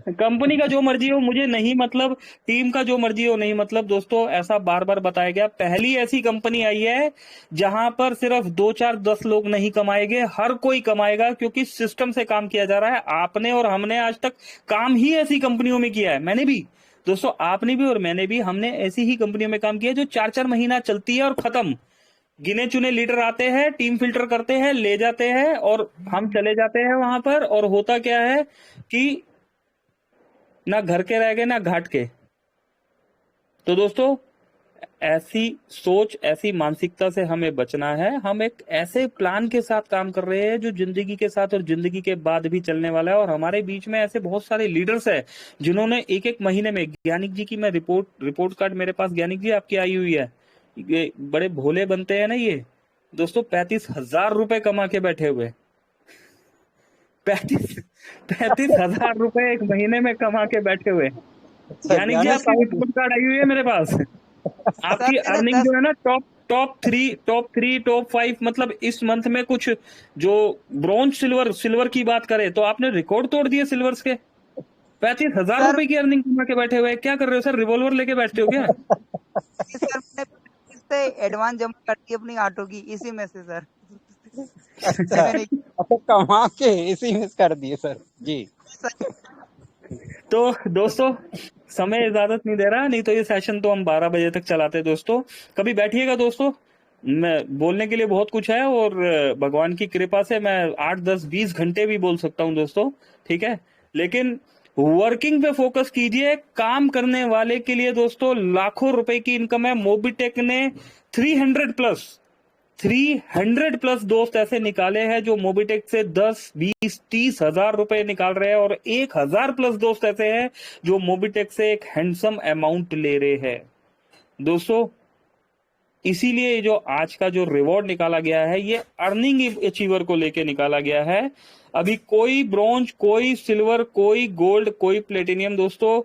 कंपनी का जो मर्जी हो, मुझे नहीं मतलब। टीम का जो मर्जी हो, नहीं मतलब। दोस्तों, ऐसा बार बार बताया गया, पहली ऐसी कंपनी आई है जहां पर सिर्फ 2-4-10 लोग नहीं कमाएंगे, हर कोई कमाएगा, क्योंकि सिस्टम से काम किया जा रहा है। आपने और हमने आज तक काम ही ऐसी कंपनियों में किया है। मैंने भी दोस्तों, आपने भी और मैंने भी, हमने ऐसी ही कंपनियों में काम किया जो 4-4 महीना चलती है और खत्म। गिने चुने लीडर आते हैं, टीम फिल्टर करते हैं, ले जाते हैं, और हम चले जाते हैं वहां पर। और होता क्या है कि ना घर के रह गए ना घाट के। तो दोस्तों, ऐसी सोच, ऐसी मानसिकता से हमें बचना है। हम एक ऐसे प्लान के साथ काम कर रहे हैं जो जिंदगी के साथ और जिंदगी के बाद भी चलने वाला है। और हमारे बीच में ऐसे बहुत सारे लीडर्स हैं जिन्होंने एक एक महीने में, ज्ञानिक जी की मैं रिपोर्ट कार्ड मेरे पास, ज्ञानिक जी आपकी आई हुई है। ये बड़े भोले बनते हैं ना ये दोस्तों, 35,000 रुपए कमा के बैठे हुए। 35,000 रुपए एक महीने में कमा के बैठे हुए। अच्छा, ज्ञानिक जी ज्ञानेश आपकी सर। रिपोर्ट कार्ड आई हुई है मेरे पास। सर आपकी मेरे अर्निंग 10 जो है ना, टॉप थ्री टॉप 5, मतलब इस मंथ में कुछ जो ब्रॉन्ज सिल्वर की बात करें तो आपने रिकॉर्ड तोड़ दिए सिल्वर्स के। 35,000 सर रुपए की अर्निंग कमा के बैठे हुए। क्या कर रहे हो सर? रिवॉल्वर लेके बैठते हो क्या? सर मैंने इससे एडवांस जमा कर दी अपनी ऑटो की, इसी में से सर। अच्छा मैंने अच्छा, कमा के इसी में कर दिए सर जी। सर, तो दोस्तों, समय इजाजत नहीं दे रहा, नहीं तो ये सेशन तो हम 12 बजे तक चलाते दोस्तों। कभी बैठिएगा दोस्तों, मैं बोलने के लिए बहुत कुछ है, और भगवान की कृपा से मैं 8-10-20 घंटे भी बोल सकता हूँ दोस्तों, ठीक है। लेकिन वर्किंग पे फोकस कीजिए। काम करने वाले के लिए दोस्तों लाखों रुपए की इनकम है। मोबिटेक ने 300 प्लस 300 प्लस दोस्त ऐसे निकाले हैं जो मोबिटेक से 10, 20, 30 हजार रुपए निकाल रहे हैं, और 1000 प्लस दोस्त ऐसे हैं जो मोबिटेक से एक हैंडसम अमाउंट ले रहे हैं। दोस्तों, इसीलिए जो आज का जो रिवॉर्ड निकाला गया है, ये अर्निंग अचीवर को लेके निकाला गया है। अभी कोई ब्रॉन्ज, कोई सिल्वर, कोई गोल्ड, कोई प्लेटिनियम, दोस्तों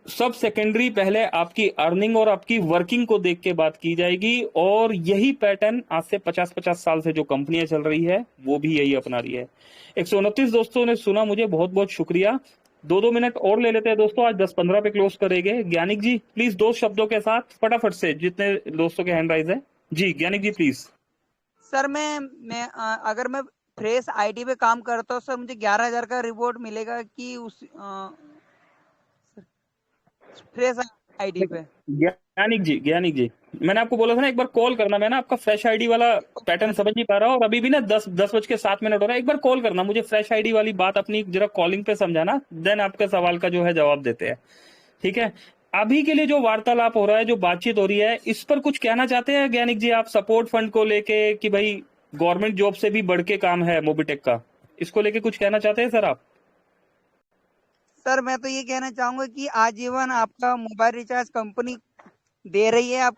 सब सेकेंडरी, पहले आपकी अर्निंग और आपकी वर्किंग को देख के बात की जाएगी। और यही पैटर्न आज से 50-50 साल से जो कंपनियां चल रही है वो भी यही अपना रही है। 129 दोस्तों ने सुना, मुझे बहुत बहुत शुक्रिया। 2-2 मिनट और ले लेते हैं दोस्तों, आज 10-15 पे क्लोज करेंगे। ज्ञानिक जी प्लीज 2 शब्दों के साथ फटाफट से, जितने दोस्तों के हैंड राइज है। जी ज्ञानिक जी प्लीज। सर अगर मैं फ्रेश आईडी पे काम करता हूँ सर, मुझे 11,000 का रिवॉर्ड मिलेगा कि उस फ्रेश आईडी पे? ज्ञानिक जी मैंने आपको बोला था ना, एक बार कॉल करना। मैं ना आपका फ्रेश आईडी वाला पैटर्न समझ नहीं पा रहा हूँ, और अभी भी ना 10:07 हो रहा है। एक बार कॉल करना मुझे, फ्रेश आईडी वाली बात अपनी जरा कॉलिंग पे समझाना, देन आपके सवाल का जो है जवाब देते हैं, ठीक है। अभी के लिए जो वार्तालाप हो रहा है, जो बातचीत हो रही है, इस पर कुछ कहना चाहते हैं ज्ञानिक जी आप, सपोर्ट फंड को लेके कि भाई गवर्नमेंट जॉब से भी बढ़ के काम है मोबिटेक का, इसको लेके कुछ कहना चाहते हैं सर आप? सर मैं तो ये कहना चाहूंगा कि आजीवन आपका मोबाइल रिचार्ज कंपनी दे रही है, आप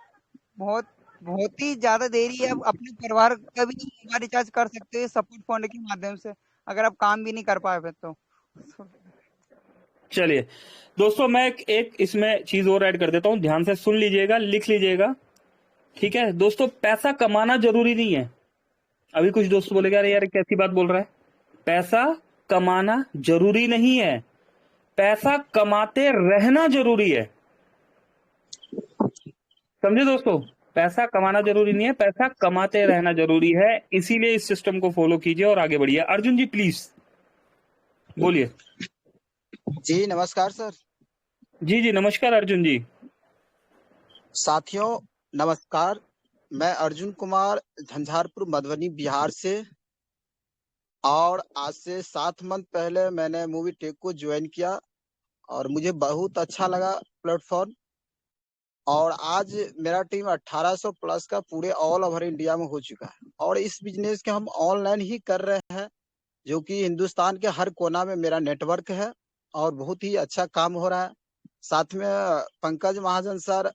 बहुत ही ज्यादा दे रही है। आप अपने परिवार का भी मोबाइल रिचार्ज कर सकते हैं सपोर्ट फंड के माध्यम से, अगर आप काम भी नहीं कर पाए तो। चलिए दोस्तों, मैं एक इसमें चीज और ऐड कर देता हूं, ध्यान से सुन लीजिएगा, लिख लीजिएगा, ठीक है दोस्तों। पैसा कमाना जरूरी नहीं है। अभी कुछ दोस्त बोलेगा अरे यार कैसी बात बोल रहा है। पैसा कमाना जरूरी नहीं है, पैसा कमाते रहना जरूरी है। समझे दोस्तों, पैसा कमाना जरूरी नहीं है, पैसा कमाते रहना जरूरी है। इसीलिए इस सिस्टम को फॉलो कीजिए और आगे बढ़िए। अर्जुन जी प्लीज बोलिए। जी नमस्कार सर। जी नमस्कार अर्जुन जी। साथियों नमस्कार, मैं अर्जुन कुमार झंझारपुर मधुबनी बिहार से, और आज से 7 मंथ पहले मैंने मूवी टेक को ज्वाइन किया और मुझे बहुत अच्छा लगा प्लेटफॉर्म। और आज मेरा टीम 1800 प्लस का पूरे ऑल ओवर इंडिया में हो चुका है, और इस बिजनेस के हम ऑनलाइन ही कर रहे हैं, जो कि हिंदुस्तान के हर कोना में मेरा नेटवर्क है और बहुत ही अच्छा काम हो रहा है। साथ में पंकज महाजन सर,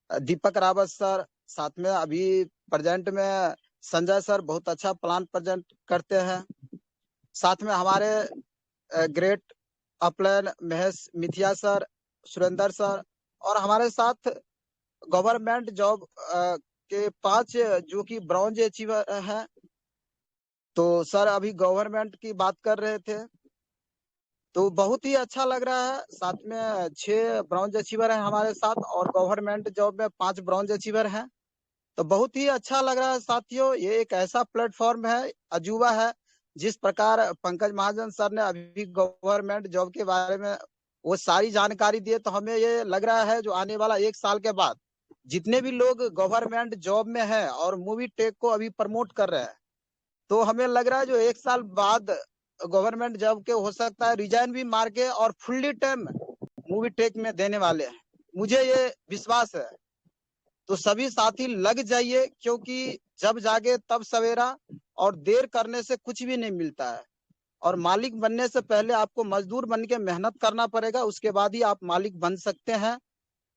दीपक रावत सर, साथ में अभी प्रेजेंट में संजय सर बहुत अच्छा प्लान प्रेजेंट करते हैं। साथ में हमारे ग्रेट अपलाइन महेश मिथिया सर, सुरेंद्र सर, और हमारे साथ गवर्नमेंट जॉब के 5 जो कि ब्रॉन्ज अचीवर हैं। तो सर अभी गवर्नमेंट की बात कर रहे थे, तो बहुत ही अच्छा लग रहा है। साथ में 6 ब्रॉन्ज अचीवर हैं हमारे साथ, और गवर्नमेंट जॉब में 5 ब्रॉन्ज अचीवर हैं। तो बहुत ही अच्छा लग रहा है साथियों। ये एक ऐसा प्लेटफॉर्म है, अजूबा है। जिस प्रकार पंकज महाजन सर ने अभी गवर्नमेंट जॉब के बारे में वो सारी जानकारी दी, तो हमें ये लग रहा है जो आने वाला 1 साल के बाद जितने भी लोग गवर्नमेंट जॉब में हैं और मूवी टेक को अभी प्रमोट कर रहे हैं, तो हमें लग रहा है जो 1 साल बाद गवर्नमेंट जॉब के हो सकता है रिजाइन भी मार के और फुल्ली टाइम मूवी टेक में देने वाले हैं, मुझे ये विश्वास है। तो सभी साथी लग जाइए, क्योंकि जब जागे तब सवेरा, और देर करने से कुछ भी नहीं मिलता है। और मालिक बनने से पहले आपको मजदूर बन के मेहनत करना पड़ेगा, उसके बाद ही आप मालिक बन सकते हैं।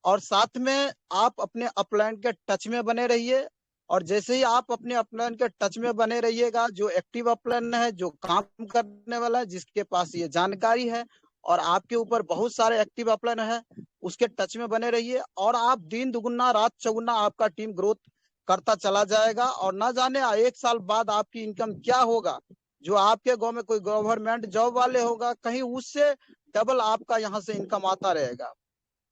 और साथ में आप अपने अपलाइन के टच में बने रहिए, और जैसे ही आप अपने अपलाइन के टच में बने रहिएगा, जो एक्टिव अपलाइन है, जो काम करने वाला है, जिसके पास ये जानकारी है और आपके ऊपर बहुत सारे एक्टिव अपलाइन है, उसके टच में बने रहिए, और आप दिन दुगुना रात चौगुना आपका टीम ग्रोथ करता चला जाएगा। और ना जाने 1 साल बाद आपकी इनकम क्या होगा। जो आपके गांव में कोई गवर्नमेंट जॉब वाले होगा, कहीं उससे डबल आपका यहाँ से इनकम आता रहेगा,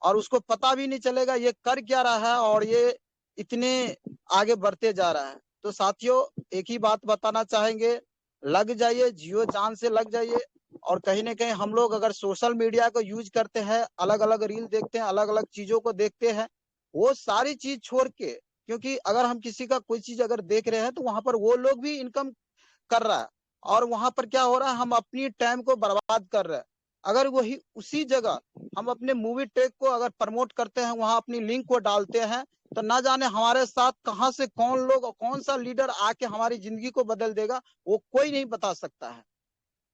और उसको पता भी नहीं चलेगा ये कर क्या रहा है और ये इतने आगे बढ़ते जा रहा है। तो साथियों एक ही बात बताना चाहेंगे, लग जाइए, जियो जान से लग जाइए। और कहीं ना कहीं हम लोग अगर सोशल मीडिया को यूज करते हैं, अलग अलग रील देखते हैं, अलग अलग चीजों को देखते हैं, वो सारी चीज छोड़ के, क्योंकि अगर हम किसी का कोई चीज अगर देख रहे हैं तो वहां पर वो लोग भी इनकम कर रहा है, और वहां पर क्या हो रहा है, हम अपनी टाइम को बर्बाद कर रहे हैं। अगर वही उसी जगह हम अपने मूवी टेक को अगर प्रमोट करते हैं, वहां अपनी लिंक को डालते हैं, तो ना जाने हमारे साथ कहाँ से कौन लोग और कौन सा लीडर आके हमारी जिंदगी को बदल देगा, वो कोई नहीं बता सकता है।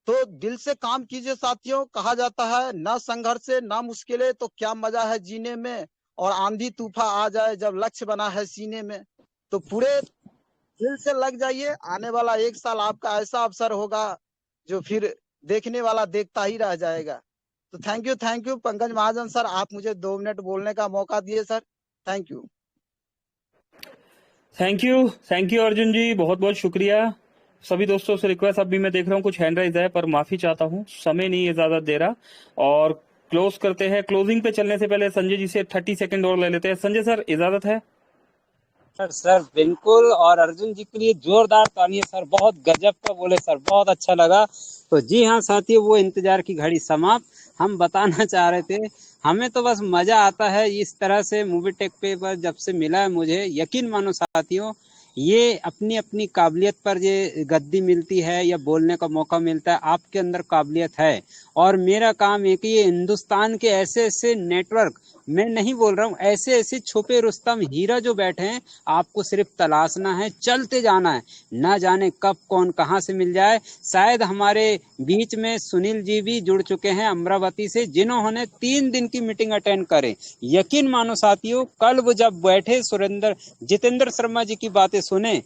तो दिल से काम कीजिए साथियों। कहा जाता है ना संघर्ष से ना मुश्किलें तो क्या मजा है जीने में, और आंधी तूफान आ जाए जब लक्ष्य बना है सीने में। तो पूरे दिल से लग जाइए, आने वाला 1 साल आपका ऐसा अवसर होगा जो फिर देखने वाला देखता ही रह जाएगा। तो thank you Pankaj Mahajan sir, आप मुझे 2 मिनट बोलने का मौका दिए सर। Thank you. Thank you Arjun ji, बहुत बहुत शुक्रिया। सभी दोस्तों से रिक्वेस्ट, अभी मैं देख रहा हूँ कुछ हैंड राइज है, पर माफी चाहता हूँ, समय नहीं इजाजत दे रहा। और क्लोज करते हैं। क्लोजिंग पे चलने से पहले संजय जी से 30 सेकंड और ले लेते हैं। संजय सर, इजाजत है? सर बिल्कुल, और अर्जुन जी के लिए जोरदार तालियां सर, बहुत गजब का बोले सर, बहुत अच्छा लगा। तो जी हाँ साथियों, वो इंतजार की घड़ी समाप्त। हम बताना चाह रहे थे, हमें तो बस मजा आता है इस तरह से मूवी टेक पे पर जब से मिला है मुझे, यकीन मानो साथियों, ये अपनी अपनी काबिलियत पर ये गद्दी मिलती है या बोलने का मौका मिलता है, आपके अंदर काबिलियत है। और मेरा काम है कि ये हिंदुस्तान के ऐसे ऐसे नेटवर्क, मैं नहीं बोल रहा हूँ, ऐसे ऐसे छुपे रुस्तम हीरा जो बैठे हैं, आपको सिर्फ तलाशना है, चलते जाना है, ना जाने कब कौन कहां से मिल जाए। शायद हमारे बीच में सुनील जी भी जुड़ चुके हैं अमरावती से, जिन्होंने 3 दिन की मीटिंग अटेंड करे। यकीन मानो साथियों, कल वो जब बैठे जितेंद्र शर्मा जी की बातें सुने,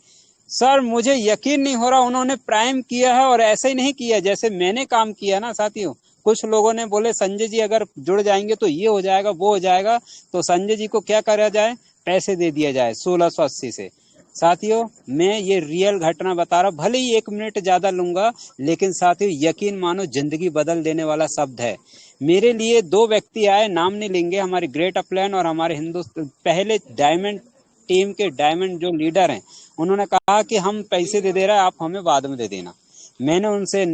सर मुझे यकीन नहीं हो रहा उन्होंने प्राइम किया है, और ऐसे ही नहीं किया जैसे मैंने काम किया ना साथियों। कुछ लोगों ने बोले संजय जी अगर जुड़ जाएंगे तो ये हो जाएगा वो हो जाएगा, तो संजय जी को क्या करा जाए, पैसे दे दिया जाए 1680 से। साथियों मैं ये रियल घटना बता रहा, भले ही 1 मिनट ज्यादा लूंगा, लेकिन साथियों यकीन मानो जिंदगी बदल देने वाला शब्द है। मेरे लिए 2 व्यक्ति आए, नाम नहीं लेंगे, हमारे ग्रेट अपलैन और हमारे हिंदुस्तान पहले डायमंड टीम के डायमंड जो लीडर हैं, उन्होंने कहा कि हम पैसे दे रहे हैं, आप हमें बाद में दे देना। मैंने उनसे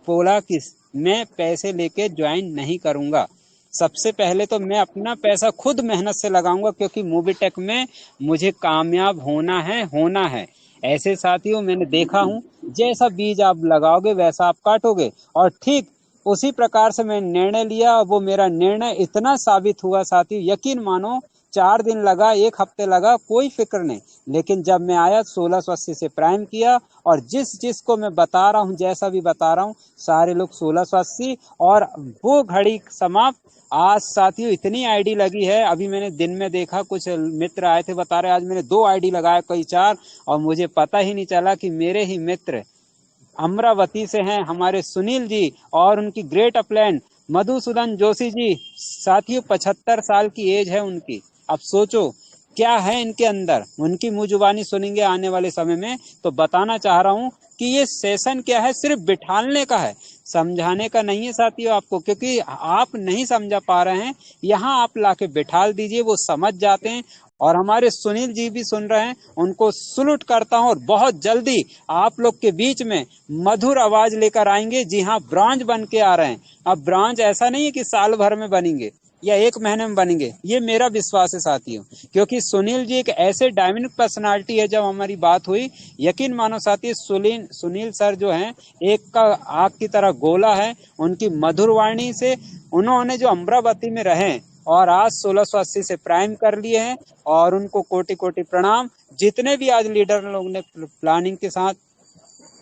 बोला कि मैं पैसे लेके ज्वाइन नहीं करूंगा, सबसे पहले तो मैं अपना पैसा खुद मेहनत से लगाऊंगा, क्योंकि मूवी टेक में मुझे कामयाब होना है। ऐसे साथियों मैंने देखा हूं, जैसा बीज आप लगाओगे वैसा आप काटोगे, और ठीक उसी प्रकार से मैं निर्णय लिया, और वो मेरा निर्णय इतना साबित हुआ साथियों, यकीन मानो 4 दिन लगा, 1 हफ्ते लगा, कोई फिक्र नहीं, लेकिन जब मैं आया 1680 से प्राइम किया, और जिस को मैं बता रहा हूँ, जैसा भी बता रहा हूँ, सारे लोग 1680, और वो घड़ी समाप्त। आज साथियों इतनी आईडी लगी है, अभी मैंने दिन में देखा, कुछ मित्र आए थे बता रहे आज मैंने 2 आईडी लगाया, कई 4, और मुझे पता ही नहीं चला कि मेरे ही मित्र अमरावती से हैं हमारे सुनील जी, और उनकी ग्रेट अपलैंड मधुसूदन जोशी जी। साथियों 75 साल की एज है उनकी, अब सोचो क्या है इनके अंदर, उनकी मुंह जुबानी सुनेंगे आने वाले समय में। तो बताना चाह रहा हूं कि ये सेशन क्या है, सिर्फ बिठाने का है, समझाने का नहीं है साथियों आपको, क्योंकि आप नहीं समझा पा रहे हैं, यहाँ आप लाके बिठाल दीजिए, वो समझ जाते हैं। और हमारे सुनील जी भी सुन रहे हैं, उनको सलूट करता हूं, और बहुत जल्दी आप लोग के बीच में मधुर आवाज लेकर आएंगे। जी हाँ, ब्रांच बन के आ रहे हैं। अब ब्रांच ऐसा नहीं है कि साल भर में बनेंगे या 1 महीने में बनेंगे, ये मेरा विश्वास है साथियों, क्योंकि सुनील जी एक ऐसे डायनामिक पर्सनालिटी है। जब हमारी बात हुई, यकीन मानो साथी, सुनील सर जो हैं, एक का आग की तरह गोला है, उनकी मधुर वाणी से उन्होंने जो अमरावती में रहे और आज 1680 से प्राइम कर लिए हैं, और उनको कोटि कोटि प्रणाम। जितने भी आज लीडर लोग ने प्लानिंग के साथ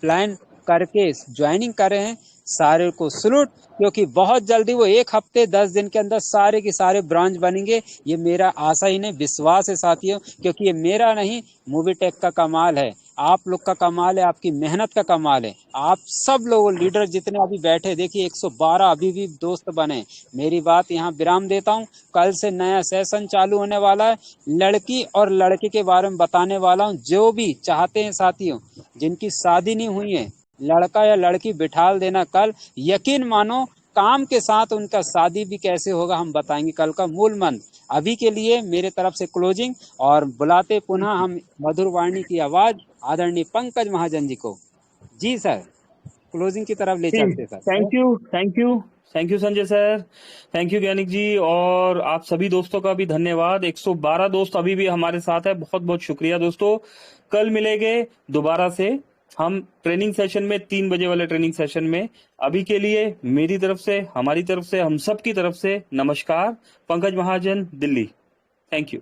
प्लान करके ज्वाइनिंग करे हैं, सारे को सलूट, क्योंकि बहुत जल्दी वो 1 हफ्ते 10 दिन के अंदर सारे के सारे ब्रांच बनेंगे। ये मेरा आशा ही नहीं, विश्वास है साथियों, क्योंकि ये मेरा नहीं, मूवी टेक का कमाल है, आप लोग का कमाल है, आपकी मेहनत का कमाल है। आप सब लोग लीडर जितने अभी बैठे, देखिए 112 अभी भी दोस्त बने। मेरी बात यहाँ विराम देता हूँ, कल से नया सेशन चालू होने वाला है, लड़की और लड़के के बारे में बताने वाला हूँ। जो भी चाहते हैं साथियों, जिनकी शादी नहीं हुई है, लड़का या लड़की बिठाल देना कल, यकीन मानो काम के साथ उनका शादी भी कैसे होगा हम बताएंगे कल का मूल मंत्र। अभी के लिए मेरे तरफ से क्लोजिंग, और बुलाते पुनः हम मधुर वाणी की आवाज आदरणीय पंकज महाजन जी को। जी सर, क्लोजिंग की तरफ ले चलते sir. Thank you Sanjay sir, thank you Gyanik ji, और आप सभी दोस्तों का भी धन्यवाद। 112 दोस्त अभी भी हमारे साथ है, बहुत बहुत शुक्रिया दोस्तों। कल मिलेंगे दोबारा से हम ट्रेनिंग सेशन में, 3 बजे वाले ट्रेनिंग सेशन में। अभी के लिए मेरी तरफ से, हमारी तरफ से, हम सब की तरफ से नमस्कार। पंकज महाजन, दिल्ली। Thank you.